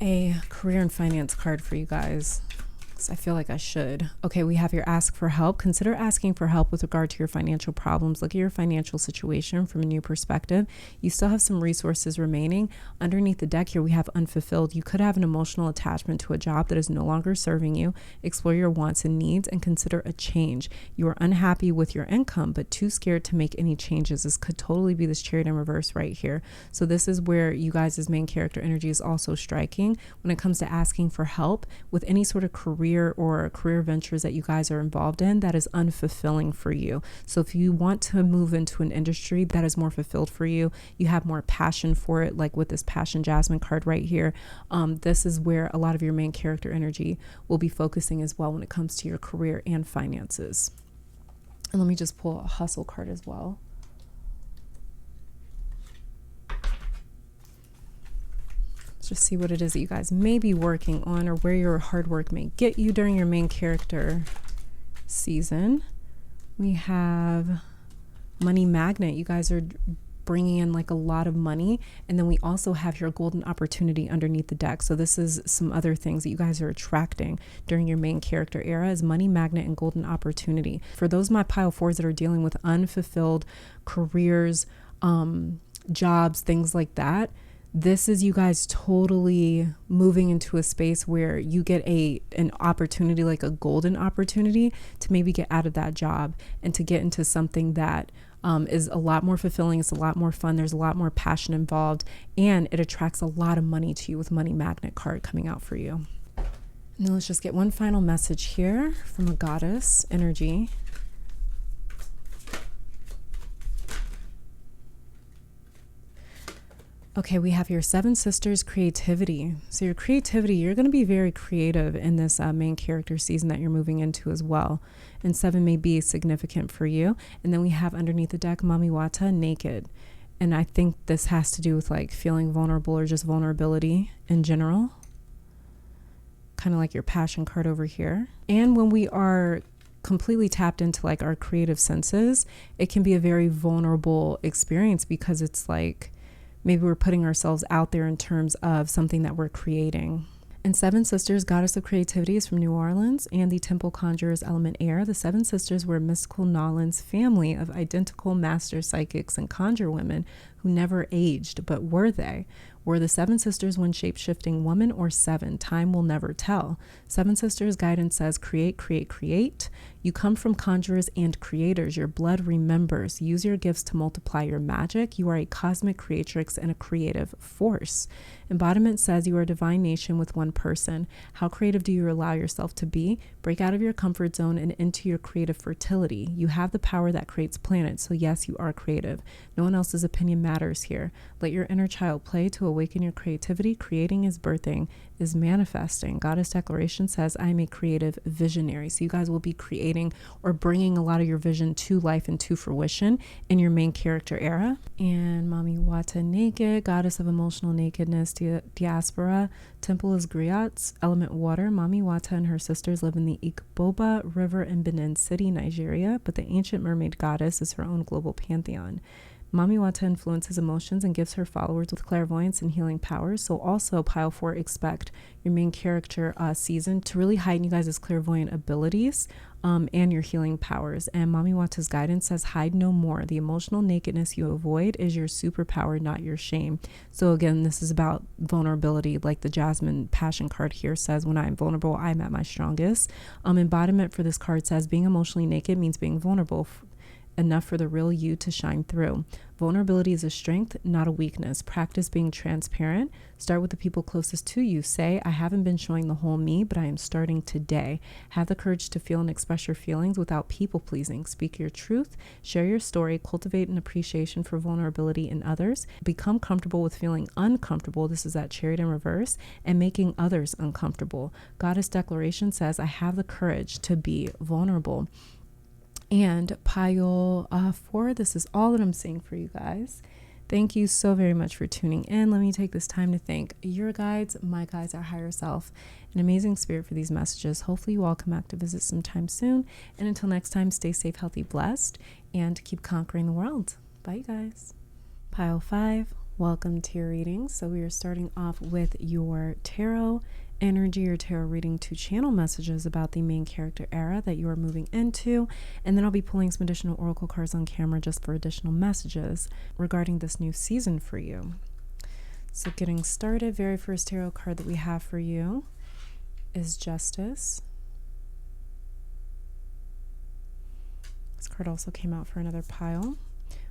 a career and finance card for you guys, because I feel like I should. Okay, we have your ask for help. Consider asking for help with regard to your financial problems. Look at your financial situation from a new perspective. You still have some resources remaining. Underneath the deck here, we have unfulfilled. You could have an emotional attachment to a job that is no longer serving you. Explore your wants and needs and consider a change. You are unhappy with your income, but too scared to make any changes. This could totally be this Chariot in reverse right here. So this is where you guys' main character energy is also striking when it comes to asking for help with any sort of career or career ventures that you guys are involved in that is unfulfilling for you. So if you want to move into an industry that is more fulfilled for you, you have more passion for it, like with this Passion Jasmine card right here, this is where a lot of your main character energy will be focusing as well when it comes to your career and finances. And let me just pull a hustle card as well. Just see what it is that you guys may be working on or where your hard work may get you during your main character season. We have Money Magnet. You guys are bringing in like a lot of money. And then we also have your golden opportunity underneath the deck. So this is some other things that you guys are attracting during your main character era is Money Magnet and golden opportunity. For those my pile fours that are dealing with unfulfilled careers, jobs, things like that, this is you guys totally moving into a space where you get an opportunity, like a golden opportunity to maybe get out of that job and to get into something that is a lot more fulfilling. It's a lot more fun. There's a lot more passion involved, and it attracts a lot of money to you with Money Magnet card coming out for you. And then let's just get one final message here from a goddess energy. Okay, we have your Seven Sisters creativity. So your creativity, you're going to be very creative in this main character season that you're moving into as well. And 7 may be significant for you. And then we have underneath the deck, Mami Wata, naked. And I think this has to do with like feeling vulnerable or just vulnerability in general. Kind of like your passion card over here. And when we are completely tapped into like our creative senses, it can be a very vulnerable experience because it's like, maybe we're putting ourselves out there in terms of something that we're creating. And Seven Sisters, goddess of creativity, is from New Orleans, and the temple conjures element air. The Seven Sisters were a mystical Nolans family of identical master psychics and conjure women who never aged, but were they? Were the Seven Sisters one shape-shifting woman or 7? Time will never tell. Seven Sisters guidance says, create, create, create. You come from conjurers and creators. Your blood remembers. Use your gifts to multiply your magic. You are a cosmic creatrix and a creative force. Embodiment says you are a divine nation with one person. How creative do you allow yourself to be? Break out of your comfort zone and into your creative fertility. You have the power that creates planets, so yes, you are creative. No one else's opinion matters here. Let your inner child play to awaken your creativity. Creating is birthing, is manifesting. Goddess declaration says, I am a creative visionary. So you guys will be creating or bringing a lot of your vision to life and to fruition in your main character era. And Mami Wata naked, goddess of emotional nakedness, diaspora. Temple is griots, element water. Mami Wata and her sisters live in the Ikboba River in Benin City, Nigeria, but the ancient mermaid goddess is her own global pantheon. Mami Wata influences emotions and gives her followers with clairvoyance and healing powers. So also pile 4, expect your main character season to really heighten you guys' clairvoyant abilities and your healing powers. And Mami Wata's guidance says, hide no more. The emotional nakedness you avoid is your superpower, not your shame. So again, this is about vulnerability. Like the Jasmine Passion card here says, when I'm vulnerable, I'm at my strongest. Embodiment for this card says, being emotionally naked means being vulnerable enough for the real you to shine through. Vulnerability is a strength, not a weakness. Practice being transparent. Start with the people closest to you. Say, I haven't been showing the whole me, but I am starting today. Have the courage to feel and express your feelings without people pleasing. Speak your truth. Share your story. Cultivate an appreciation for vulnerability in others. Become comfortable with feeling uncomfortable. This is that Chariot in reverse, and making others uncomfortable. Goddess Declaration says, I have the courage to be vulnerable. And pile 4, this is all that I'm seeing for you guys. Thank you so very much for tuning in. Let me take this time to thank your guides, my guides, our higher self, an amazing spirit for these messages. Hopefully you all come back to visit sometime soon. And until next time, stay safe, healthy, blessed, and keep conquering the world. Bye, you guys. Pile 5, welcome to your reading. So we are starting off with your tarot energy or tarot reading to channel messages about the main character era that you are moving into, and then I'll be pulling some additional oracle cards on camera just for additional messages regarding this new season for you. So getting started, very first tarot card that we have for you is Justice. This card also came out for another pile.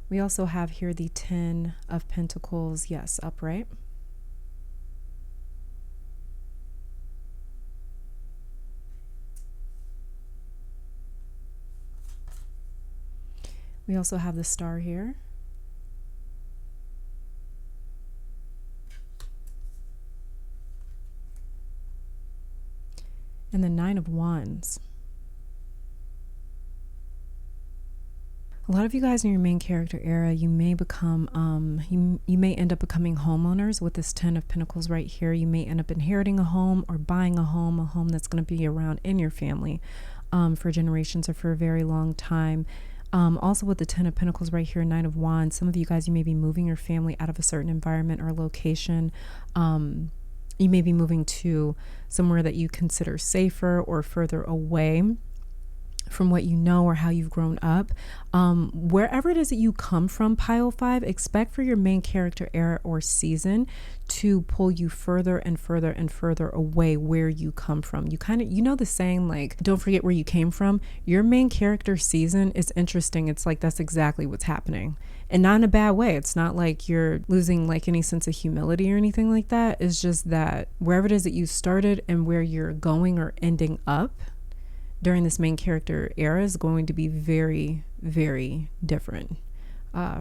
We also have here the 10 of Pentacles, yes, upright. We also have the Star here. And the 9 of Wands. A lot of you guys in your main character era, you may become, you may end up becoming homeowners with this 10 of Pentacles right here. You may end up inheriting a home or buying a home that's going to be around in your family for generations or for a very long time. Also with the 10 of Pentacles right here, 9 of Wands, some of you guys, you may be moving your family out of a certain environment or location. You may be moving to somewhere that you consider safer or further away from what you know or how you've grown up. Wherever it is that you come from, pile 5, expect for your main character era or season to pull you further and further and further away where you come from. You kind of, you know the saying, like, don't forget where you came from. Your main character season is interesting. It's like, that's exactly what's happening. And not in a bad way. It's not like you're losing like any sense of humility or anything like that. It's just that wherever it is that you started and where you're going or ending up during this main character era is going to be very, very different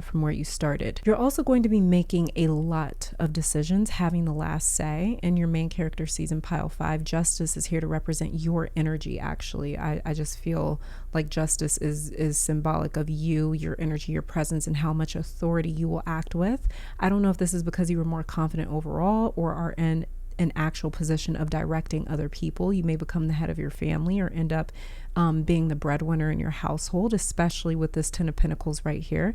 from where you started. You're also going to be making a lot of decisions, having the last say in your main character season, pile 5. Justice is here to represent your energy, actually. I just feel like justice is symbolic of you, your energy, your presence, and how much authority you will act with. I don't know if this is because you were more confident overall or are in an actual position of directing other people. You may become the head of your family or end up being the breadwinner in your household, especially with this 10 of Pentacles right here.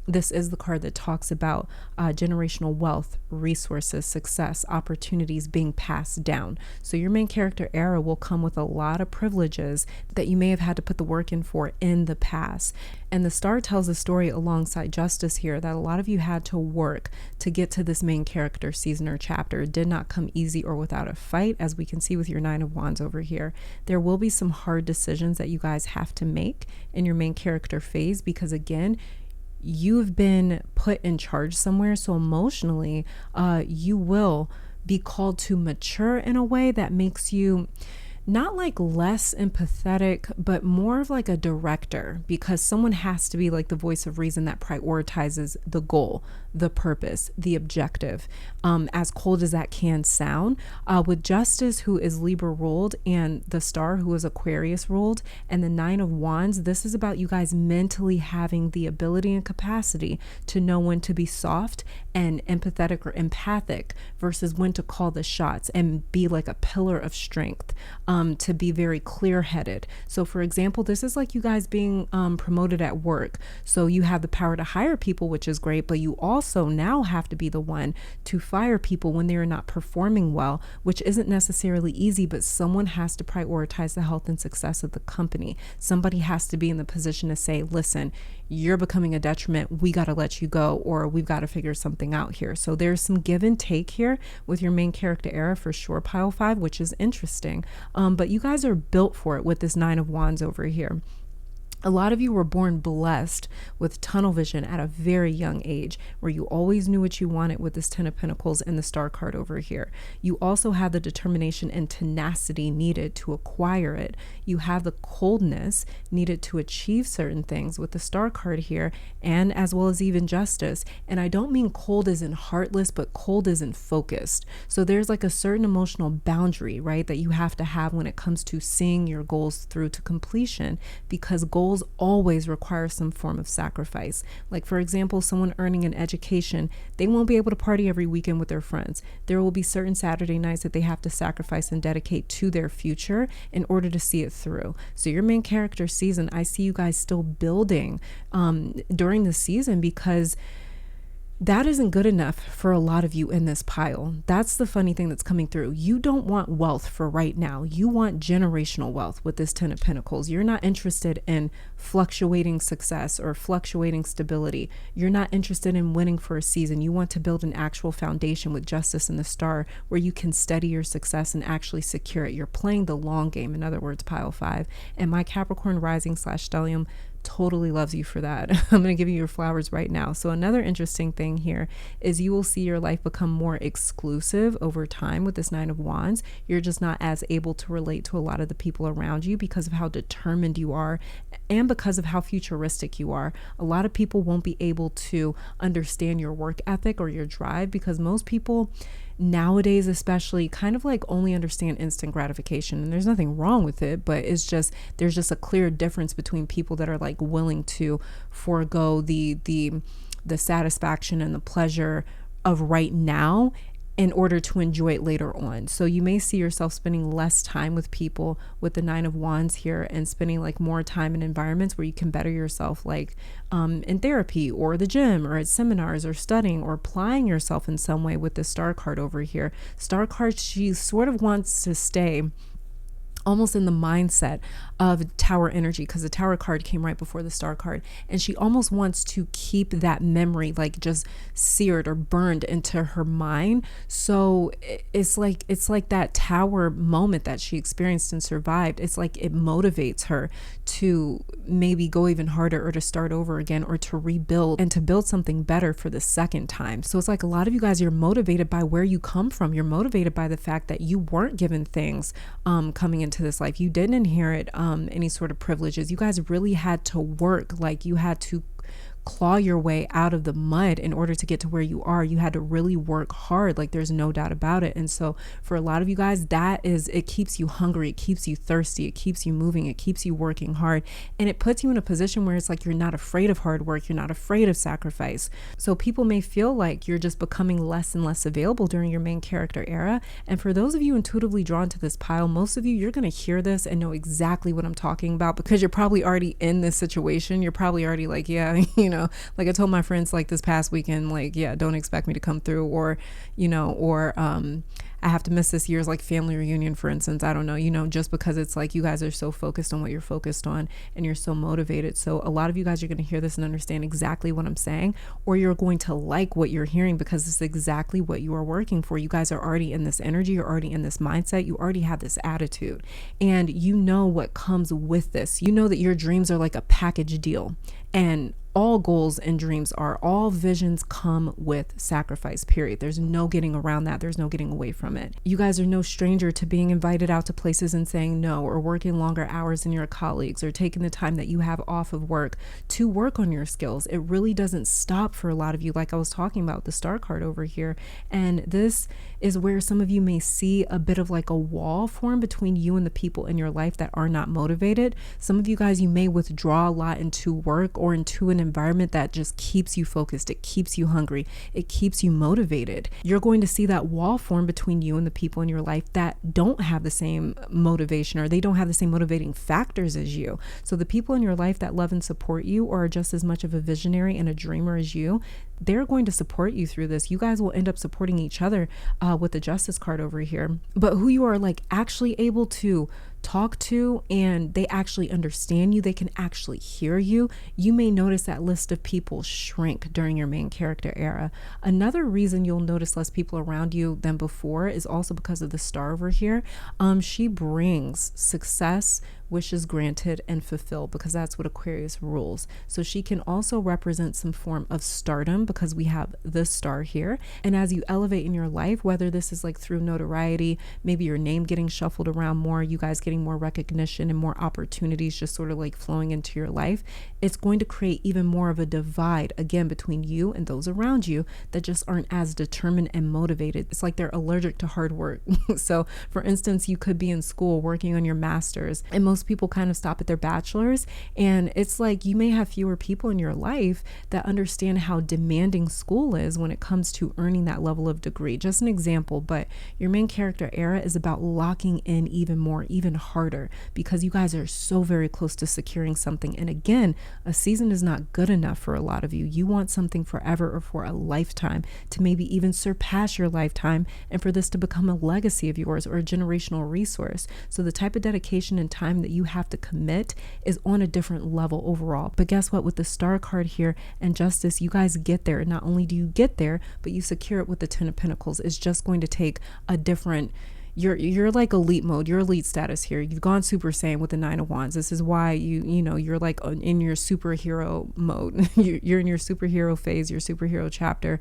This is the card that talks about generational wealth, resources, success, opportunities being passed down. So your main character era will come with a lot of privileges that you may have had to put the work in for in the past. And the Star tells a story alongside Justice here that a lot of you had to work to get to this main character season or chapter. It did not come easy or without a fight, as we can see with your 9 of Wands over here. There will be some hard decisions that you guys have to make in your main character phase because, again, you've been put in charge somewhere. So emotionally, you will be called to mature in a way that makes you not like less empathetic, but more of like a director, because someone has to be like the voice of reason that prioritizes the goal, the purpose, the objective, as cold as that can sound. With Justice, who is Libra ruled, and the Star, who is Aquarius ruled, and the 9 of Wands, this is about you guys mentally having the ability and capacity to know when to be soft and empathetic or empathic versus when to call the shots and be like a pillar of strength. to be very clear-headed. So for example, this is like you guys being promoted at work. So you have the power to hire people, which is great, but you also now have to be the one to fire people when they are not performing well, which isn't necessarily easy, but someone has to prioritize the health and success of the company. Somebody has to be in the position to say, listen, you're becoming a detriment. We got to let you go, or we've got to figure something out here. So there's some give and take here with your main character era for sure, pile 5, which is interesting. But you guys are built for it with this 9 of Wands over here. A lot of you were born blessed with tunnel vision at a very young age, where you always knew what you wanted with this 10 of Pentacles and the Star card over here. You also have the determination and tenacity needed to acquire it. You have the coldness needed to achieve certain things with the Star card here, and as well as even justice. And I don't mean cold as in heartless, but cold as in focused. So there's like a certain emotional boundary, right, that you have to have when it comes to seeing your goals through to completion, because goals always require some form of sacrifice. Like for example, someone earning an education, they won't be able to party every weekend with their friends. There will be certain Saturday nights that they have to sacrifice and dedicate to their future in order to see it through. So your main character season, I see you guys still building during the season, because that isn't good enough for a lot of you in this pile. That's the funny thing that's coming through. You don't want wealth for right now. You want generational wealth with this 10 of Pentacles. You're not interested in fluctuating success or fluctuating stability. You're not interested in winning for a season. You want to build an actual foundation with justice and the Star, where you can steady your success and actually secure it. You're playing the long game. In other words, pile 5. And my Capricorn rising / stellium totally loves you for that. I'm going to give you your flowers right now. So another interesting thing here is you will see your life become more exclusive over time with this 9 of Wands. You're just not as able to relate to a lot of the people around you because of how determined you are and because of how futuristic you are. A lot of people won't be able to understand your work ethic or your drive, because most people nowadays especially kind of like only understand instant gratification. And there's nothing wrong with it, but it's just, there's just a clear difference between people that are like willing to forego the satisfaction and the pleasure of right now in order to enjoy it later on. So you may see yourself spending less time with people with the 9 of Wands here, and spending like more time in environments where you can better yourself, like in therapy or the gym or at seminars or studying or applying yourself in some way with the Star card over here. Star card, she sort of wants to stay almost in the mindset of Tower energy, because the Tower card came right before the Star card, and she almost wants to keep that memory like just seared or burned into her mind. So it's like that Tower moment that she experienced and survived. It's like it motivates her to maybe go even harder, or to start over again, or to rebuild and to build something better for the second time. So it's like a lot of you guys, you're motivated by where you come from. You're motivated by the fact that you weren't given things coming into this life. You didn't inherit any sort of privileges. You guys really had to work. Like you had to claw your way out of the mud in order to get to where you are. You had to really work hard. Like there's no doubt about it. And so for a lot of you guys, it keeps you hungry. It keeps you thirsty. It keeps you moving. It keeps you working hard. And it puts you in a position where it's like, you're not afraid of hard work. You're not afraid of sacrifice. So people may feel like you're just becoming less and less available during your main character era. And for those of you intuitively drawn to this pile, most of you, you're going to hear this and know exactly what I'm talking about, because you're probably already in this situation. You're probably already like, yeah, like I told my friends like this past weekend, like, yeah, don't expect me to come through, or I have to miss this year's like family reunion, for instance. I don't know, just because it's like you guys are so focused on what you're focused on and you're so motivated. So a lot of you guys are going to hear this and understand exactly what I'm saying, or you're going to like what you're hearing because it's exactly what you are working for. You guys are already in this energy. You're already in this mindset. You already have this attitude, and you know what comes with this. You know that your dreams are like a package deal, and all goals and dreams all visions come with sacrifice, period. There's no getting around that. There's no getting away from it. You guys are no stranger to being invited out to places and saying no, or working longer hours than your colleagues, or taking the time that you have off of work to work on your skills. It really doesn't stop for a lot of you, like I was talking about the Star card over here. And this is where some of you may see a bit of like a wall form between you and the people in your life that are not motivated. Some of you guys, you may withdraw a lot into work or into an environment that just keeps you focused. It keeps you hungry. It keeps you motivated. You're going to see that wall form between you and the people in your life that don't have the same motivation, or they don't have the same motivating factors as you. So the people in your life that love and support you, or are just as much of a visionary and a dreamer as you, they're going to support you through this. You guys will end up supporting each other with the Justice card over here. But who you are like actually able to talk to, and they actually understand you, they can actually hear you, you may notice that list of people shrink during your main character era. Another reason you'll notice less people around you than before is also because of the star over here. She brings success, wishes granted, and fulfilled, because that's what Aquarius rules. So she can also represent some form of stardom because we have this star here. And as you elevate in your life, whether this is like through notoriety, maybe your name getting shuffled around more, you guys getting more recognition and more opportunities just sort of like flowing into your life, it's going to create even more of a divide again between you and those around you that just aren't as determined and motivated. It's like they're allergic to hard work. So for instance, you could be in school working on your master's, and most people kind of stop at their bachelor's, and it's like you may have fewer people in your life that understand how demanding school is when it comes to earning that level of degree. Just an example, but your main character era is about locking in even more, even harder, because you guys are so very close to securing something. And again, a season is not good enough for a lot of you. You want something forever or for a lifetime, to maybe even surpass your lifetime, and for this to become a legacy of yours or a generational resource. So the type of dedication and time that you have to commit is on a different level overall. But guess what? With the Star card here and Justice, you guys get there. Not only do you get there, but you secure it with the Ten of Pentacles. It's just going to take a different, you're like elite mode, you're elite status here. You've gone Super Saiyan with the Nine of Wands. This is why you're like in your superhero mode. You're in your superhero phase, your superhero chapter.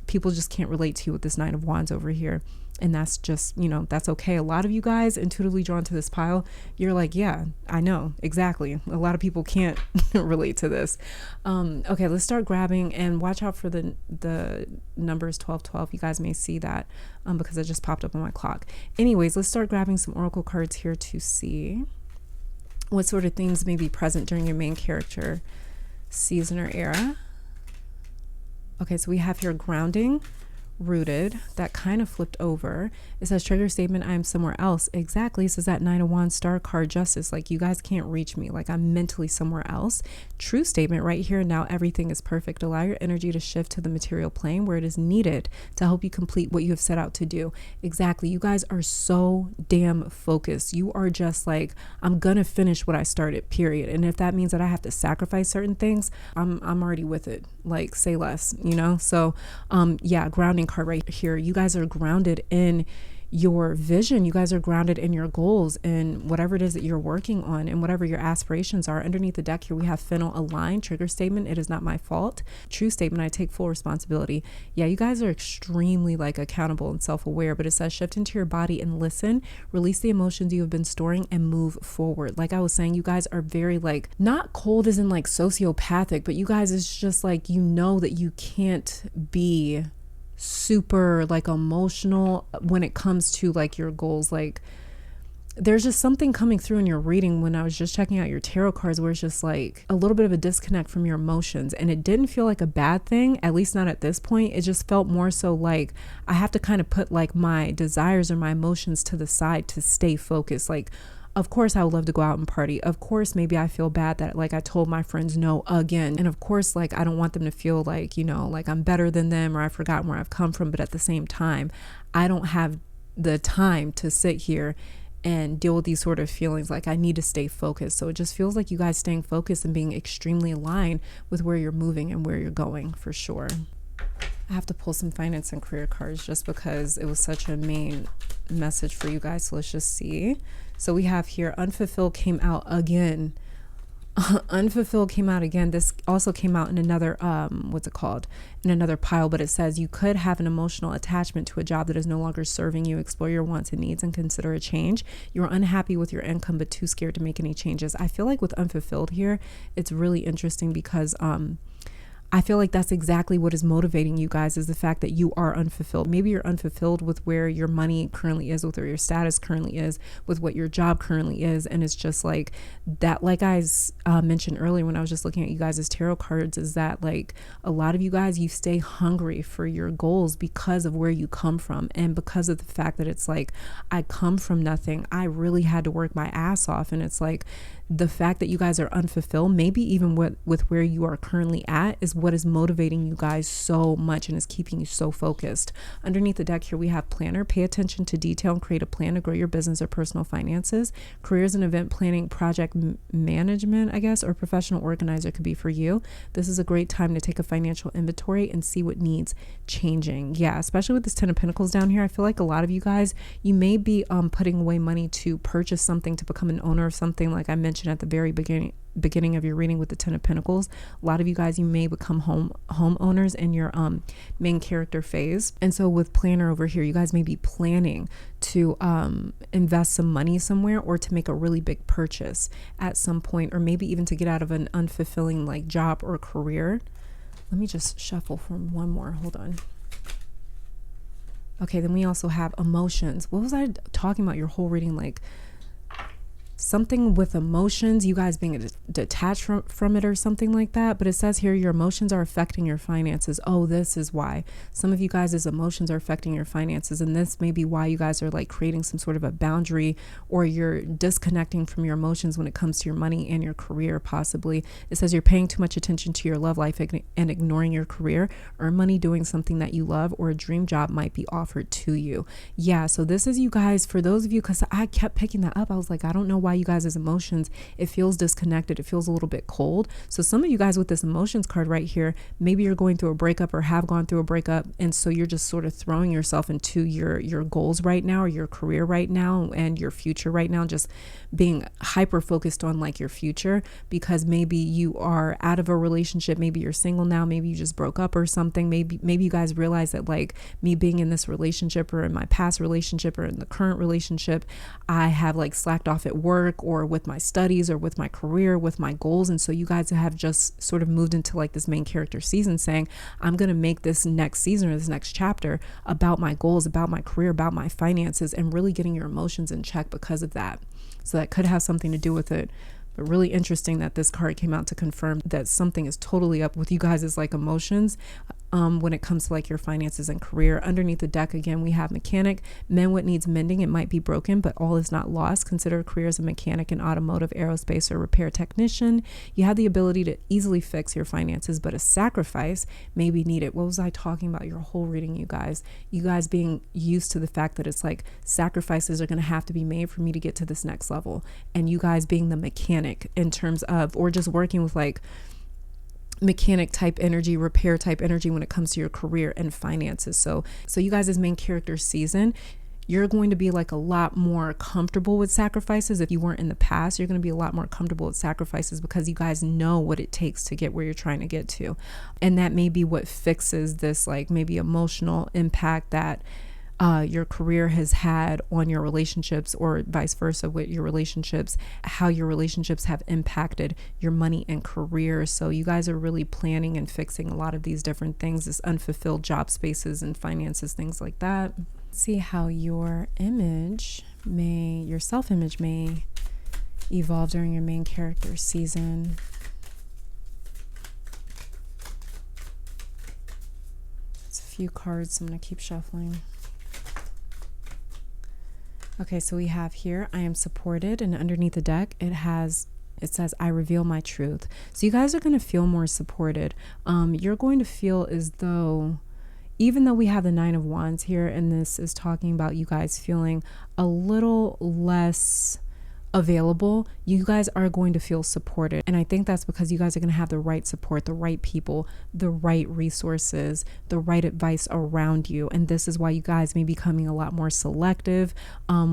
People just can't relate to you with this Nine of Wands over here. And that's just, that's okay. A lot of you guys intuitively drawn to this pile, you're like, yeah, I know, exactly. A lot of people can't relate to this. Okay, let's start grabbing, and watch out for the numbers 1212. You guys may see that because it just popped up on my clock. Anyways, let's start grabbing some oracle cards here to see what sort of things may be present during your main character season or era. Okay, so we have here grounding, rooted, that kind of flipped over. It says trigger statement, I am somewhere else. Exactly. It says that Nine of Wands star card, Justice, like you guys can't reach me, like I'm mentally somewhere else. True statement right here and now, everything is perfect. Allow your energy to shift to the material plane where it is needed to help you complete what you have set out to do. Exactly. You guys are so damn focused. You are just like, I'm gonna finish what I started, period. And if that means that I have to sacrifice certain things, I'm already with it. Like, say less, So yeah, grounding card right here. You guys are grounded in your vision. You guys are grounded in your goals and whatever it is that you're working on and whatever your aspirations are. Underneath the deck here, we have Fennel aligned. Trigger statement, it is not my fault. True statement, I take full responsibility. Yeah, you guys are extremely like accountable and self-aware, but it says shift into your body and listen, release the emotions you have been storing and move forward. Like I was saying, you guys are very like, not cold as in like sociopathic, but you guys is just like, that you can't be super like emotional when it comes to like your goals. Like there's just something coming through in your reading when I was just checking out your tarot cards where it's just like a little bit of a disconnect from your emotions, and it didn't feel like a bad thing, at least not at this point. It just felt more so like I have to kind of put like my desires or my emotions to the side to stay focused. Like, of course I would love to go out and party. Of course, maybe I feel bad that like I told my friends no again. And of course, like I don't want them to feel like, like I'm better than them or I've forgotten where I've come from. But at the same time, I don't have the time to sit here and deal with these sort of feelings. Like I need to stay focused. So it just feels like you guys staying focused and being extremely aligned with where you're moving and where you're going for sure. I have to pull some finance and career cards just because it was such a main message for you guys. So let's just see. So we have here unfulfilled came out again. Unfulfilled came out again. This also came out in another, in another pile, but it says you could have an emotional attachment to a job that is no longer serving you. Explore your wants and needs and consider a change. You're unhappy with your income, but too scared to make any changes. I feel like with unfulfilled here, it's really interesting because, I feel like that's exactly what is motivating you guys, is the fact that you are unfulfilled. Maybe you're unfulfilled with where your money currently is, with where your status currently is, with what your job currently is. And it's just like that, like I mentioned earlier when I was just looking at you guys' tarot cards, is that like a lot of you guys, you stay hungry for your goals because of where you come from, and because of the fact that it's like, I come from nothing. I really had to work my ass off. And it's like the fact that you guys are unfulfilled, maybe even with where you are currently at, is what is motivating you guys so much and is keeping you so focused. Underneath the deck here, we have planner. Pay attention to detail and create a plan to grow your business or personal finances. Careers and event planning, project management, I guess, or professional organizer could be for you. This is a great time to take a financial inventory and see what needs changing. Yeah, especially with this 10 of Pentacles down here. I feel like a lot of you guys, you may be putting away money to purchase something, to become an owner of something, like I mentioned at the very beginning of your reading with the 10 of Pentacles. A lot of you guys, you may become homeowners in your main character phase. And so with planner over here, you guys may be planning to invest some money somewhere, or to make a really big purchase at some point, or maybe even to get out of an unfulfilling like job or career. Let me just shuffle from one more. Hold on. Okay, then we also have emotions. What was I talking about your whole reading? Like something with emotions, you guys being detached from it or something like that. But it says here, your emotions are affecting your finances. Oh, this is why. Some of you guys' emotions are affecting your finances. And this may be why you guys are like creating some sort of a boundary, or you're disconnecting from your emotions when it comes to your money and your career, possibly. It says you're paying too much attention to your love life and ignoring your career. Earn money doing something that you love, or a dream job might be offered to you. Yeah, so this is you guys, for those of you, because I kept picking that up. I was like, I don't know why you guys' emotions, it feels disconnected. It feels a little bit cold. So some of you guys with this emotions card right here, maybe you're going through a breakup or have gone through a breakup. And so you're just sort of throwing yourself into your goals right now, or your career right now, and your future right now, just being hyper focused on like your future, because maybe you are out of a relationship. Maybe you're single now. Maybe you just broke up or something. Maybe you guys realize that like me being in this relationship, or in my past relationship, or in the current relationship, I have like slacked off at work, or with my studies, or with my career, with my goals. And so you guys have just sort of moved into like this main character season, saying, I'm going to make this next season, or this next chapter, about my goals, about my career, about my finances, and really getting your emotions in check because of that. So that could have something to do with it. But really interesting that this card came out to confirm that something is totally up with you guys' like emotions when it comes to like your finances and career. Underneath the deck, again, we have mechanic. Mend what needs mending. It might be broken, but all is not lost. Consider a career as a mechanic in automotive, aerospace, or repair technician. You have the ability to easily fix your finances, but a sacrifice may be needed. What was I talking about your whole reading, you guys? You guys being used to the fact that it's like sacrifices are going to have to be made for me to get to this next level. And you guys being the mechanic in terms of, or just working with like mechanic type energy, repair type energy when it comes to your career and finances. So you guys as main character season, you're going to be like a lot more comfortable with sacrifices. If you weren't in the past, you're going to be a lot more comfortable with sacrifices, because you guys know what it takes to get where you're trying to get to. And that may be what fixes this like maybe emotional impact that your career has had on your relationships, or vice versa with your relationships, how your relationships have impacted your money and career. So you guys are really planning and fixing a lot of these different things, this unfulfilled job spaces and finances, things like that. See how your self-image may evolve during your main character season. There's a few cards, I'm going to keep shuffling. Okay, so we have here, I am supported, and underneath the deck, it says, I reveal my truth. So you guys are going to feel more supported. You're going to feel as though, even though we have the 9 of Wands here, and this is talking about you guys feeling a little less available, you guys are going to feel supported. And I think that's because you guys are going to have the right support, the right people, the right resources, the right advice around you. And this is why you guys may be becoming a lot more selective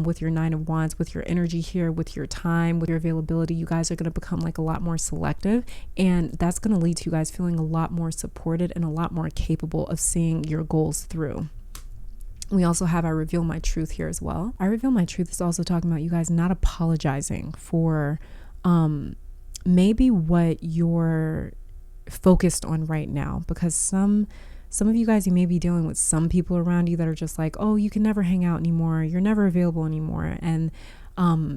with your 9 of Wands, with your energy here, with your time, with your availability. You guys are going to become like a lot more selective, and that's going to lead to you guys feeling a lot more supported and a lot more capable of seeing your goals through. We also have I reveal my truth here as well. I reveal my truth is also talking about you guys not apologizing for maybe what your focused on right now, because some of you guys, you may be dealing with some people around you that are just like, oh, you can never hang out anymore, you're never available anymore. And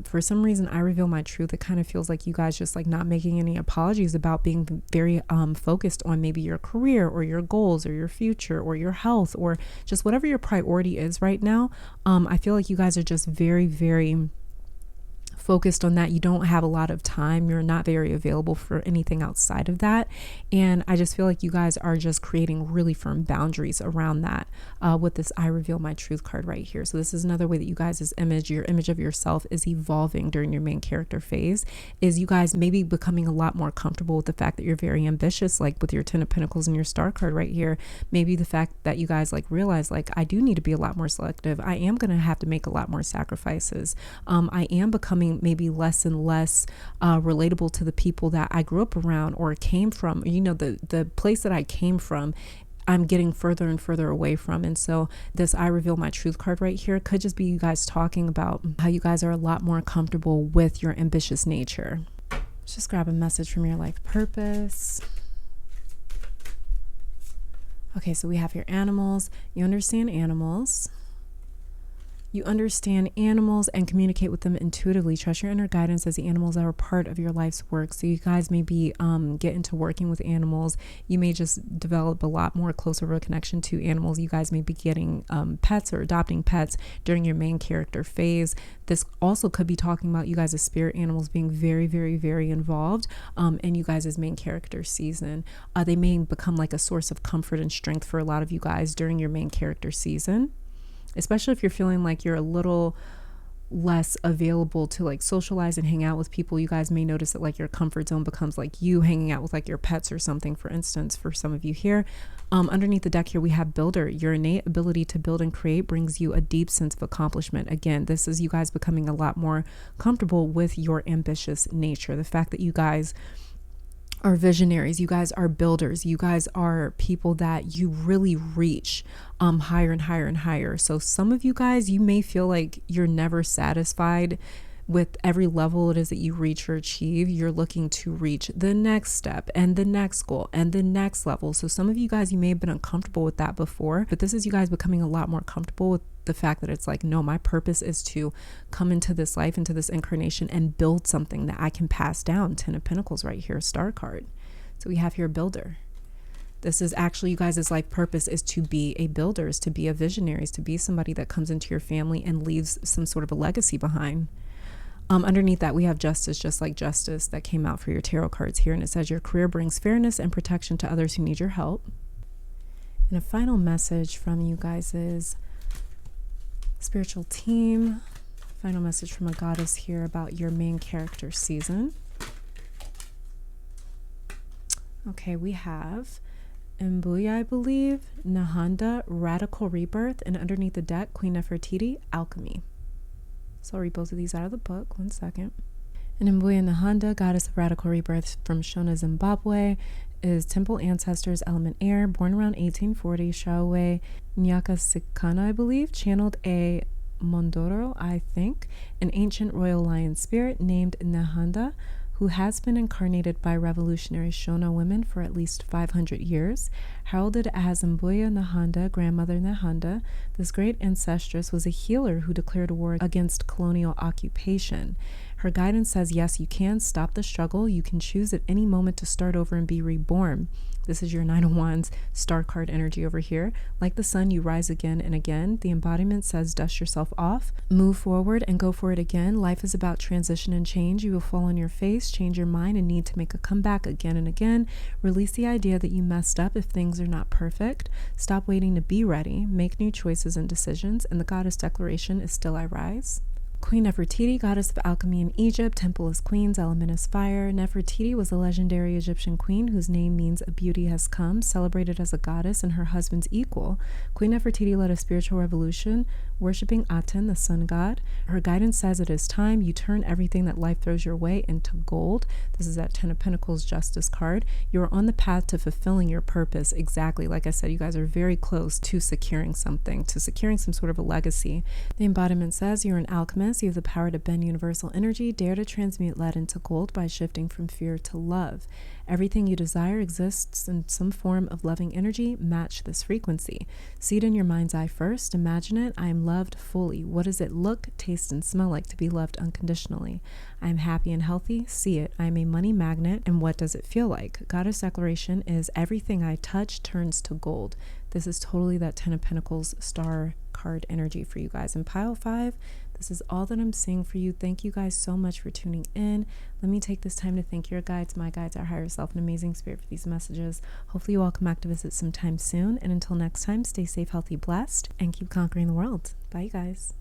for some reason, I reveal my truth. It kind of feels like you guys just like not making any apologies about being very focused on maybe your career or your goals or your future or your health or just whatever your priority is right now. I feel like you guys are just very, very focused on that. You don't have a lot of time. You're not very available for anything outside of that. And I just feel like you guys are just creating really firm boundaries around that with this I reveal my truth card right here. So this is another way that you guys' your image of yourself is evolving during your main character phase, is you guys maybe becoming a lot more comfortable with the fact that you're very ambitious, like with your 10 of Pentacles and your Star card right here. Maybe the fact that you guys like realize like, I do need to be a lot more selective. I am going to have to make a lot more sacrifices. I am becoming maybe less and less relatable to the people that I grew up around or came from. You know, the place that I came from, I'm getting further and further away from. And so this I reveal my truth card right here could just be you guys talking about how you guys are a lot more comfortable with your ambitious nature. Let's just grab a message from your life purpose. Okay, so we have your animals. You understand animals. You understand animals and communicate with them intuitively. Trust your inner guidance as the animals are a part of your life's work. So you guys maybe get into working with animals. You may just develop a lot more closer of a connection to animals. You guys may be getting pets or adopting pets during your main character phase. This also could be talking about you guys as spirit animals being very, very, very involved in you guys' main character season. They may become like a source of comfort and strength for a lot of you guys during your main character season. Especially if you're feeling like you're a little less available to like socialize and hang out with people. You guys may notice that like your comfort zone becomes like you hanging out with like your pets or something, for instance, for some of you here. Underneath the deck here, we have builder. Your innate ability to build and create brings you a deep sense of accomplishment. Again, this is you guys becoming a lot more comfortable with your ambitious nature. The fact that you guys are visionaries, you guys are builders, you guys are people that you really reach higher and higher and higher. So some of you guys, you may feel like you're never satisfied with every level it is that you reach or achieve. You're looking to reach the next step and the next goal and the next level. So some of you guys, you may have been uncomfortable with that before, but this is you guys becoming a lot more comfortable with the fact that it's like, no, my purpose is to come into this life, into this incarnation and build something that I can pass down. 10 of Pentacles right here, Star card. So we have here builder. This is actually you guys' life purpose is to be a builder, is to be a visionary, is to be somebody that comes into your family and leaves some sort of a legacy behind. Underneath that, we have justice, just like justice that came out for your tarot cards here. And it says your career brings fairness and protection to others who need your help. And a final message from you guys is spiritual team. Final message from a goddess here about your main character season. Okay, we have Mbuya, I believe, Nahanda, Radical Rebirth, and underneath the deck, Queen Nefertiti, Alchemy. So I'll read both of these out of the book. 1 second. And Mbuya Nahanda, goddess of radical rebirth from Shona, Zimbabwe, is temple ancestors, element air, born around 1840, Shawe Nyakasikana, I believe, channeled a Mondoro, I think, an ancient royal lion spirit named Nahanda, who has been incarnated by revolutionary Shona women for at least 500 years. Heralded as Mbuya Nahanda, grandmother Nahanda, this great ancestress was a healer who declared war against colonial occupation. Her guidance says, yes, you can stop the struggle. You can choose at any moment to start over and be reborn. This is your 9 of Wands star card energy over here. Like the sun, you rise again and again. The embodiment says, dust yourself off, move forward and go for it again. Life is about transition and change. You will fall on your face, change your mind, and need to make a comeback again and again. Release the idea that you messed up if things are not perfect. Stop waiting to be ready. Make new choices and decisions. And the goddess declaration is still I rise. Queen Nefertiti, goddess of alchemy in Egypt, temple is queens, element is fire. Nefertiti was a legendary Egyptian queen whose name means a beauty has come, celebrated as a goddess and her husband's equal. Queen Nefertiti led a spiritual revolution, worshipping Aten, the sun god. Her guidance says it is time you turn everything that life throws your way into gold. This is that 10 of Pentacles justice card. You are on the path to fulfilling your purpose. Exactly. Like I said, you guys are very close to securing something, to securing some sort of a legacy. The embodiment says you're an alchemist, Aquarius, you have the power to bend universal energy. Dare to transmute lead into gold by shifting from fear to love. Everything you desire exists in some form of loving energy. Match this frequency. See it in your mind's eye first. Imagine it. I am loved fully. What does it look, taste, and smell like to be loved unconditionally? I am happy and healthy. See it. I am a money magnet. And what does it feel like? Goddess declaration is everything I touch turns to gold. This is totally that 10 of Pentacles star card energy for you guys. In pile 5, this is all that I'm seeing for you. Thank you guys so much for tuning in. Let me take this time to thank your guides, my guides, our higher self, and amazing spirit for these messages. Hopefully you all come back to visit sometime soon. And until next time, stay safe, healthy, blessed, and keep conquering the world. Bye, you guys.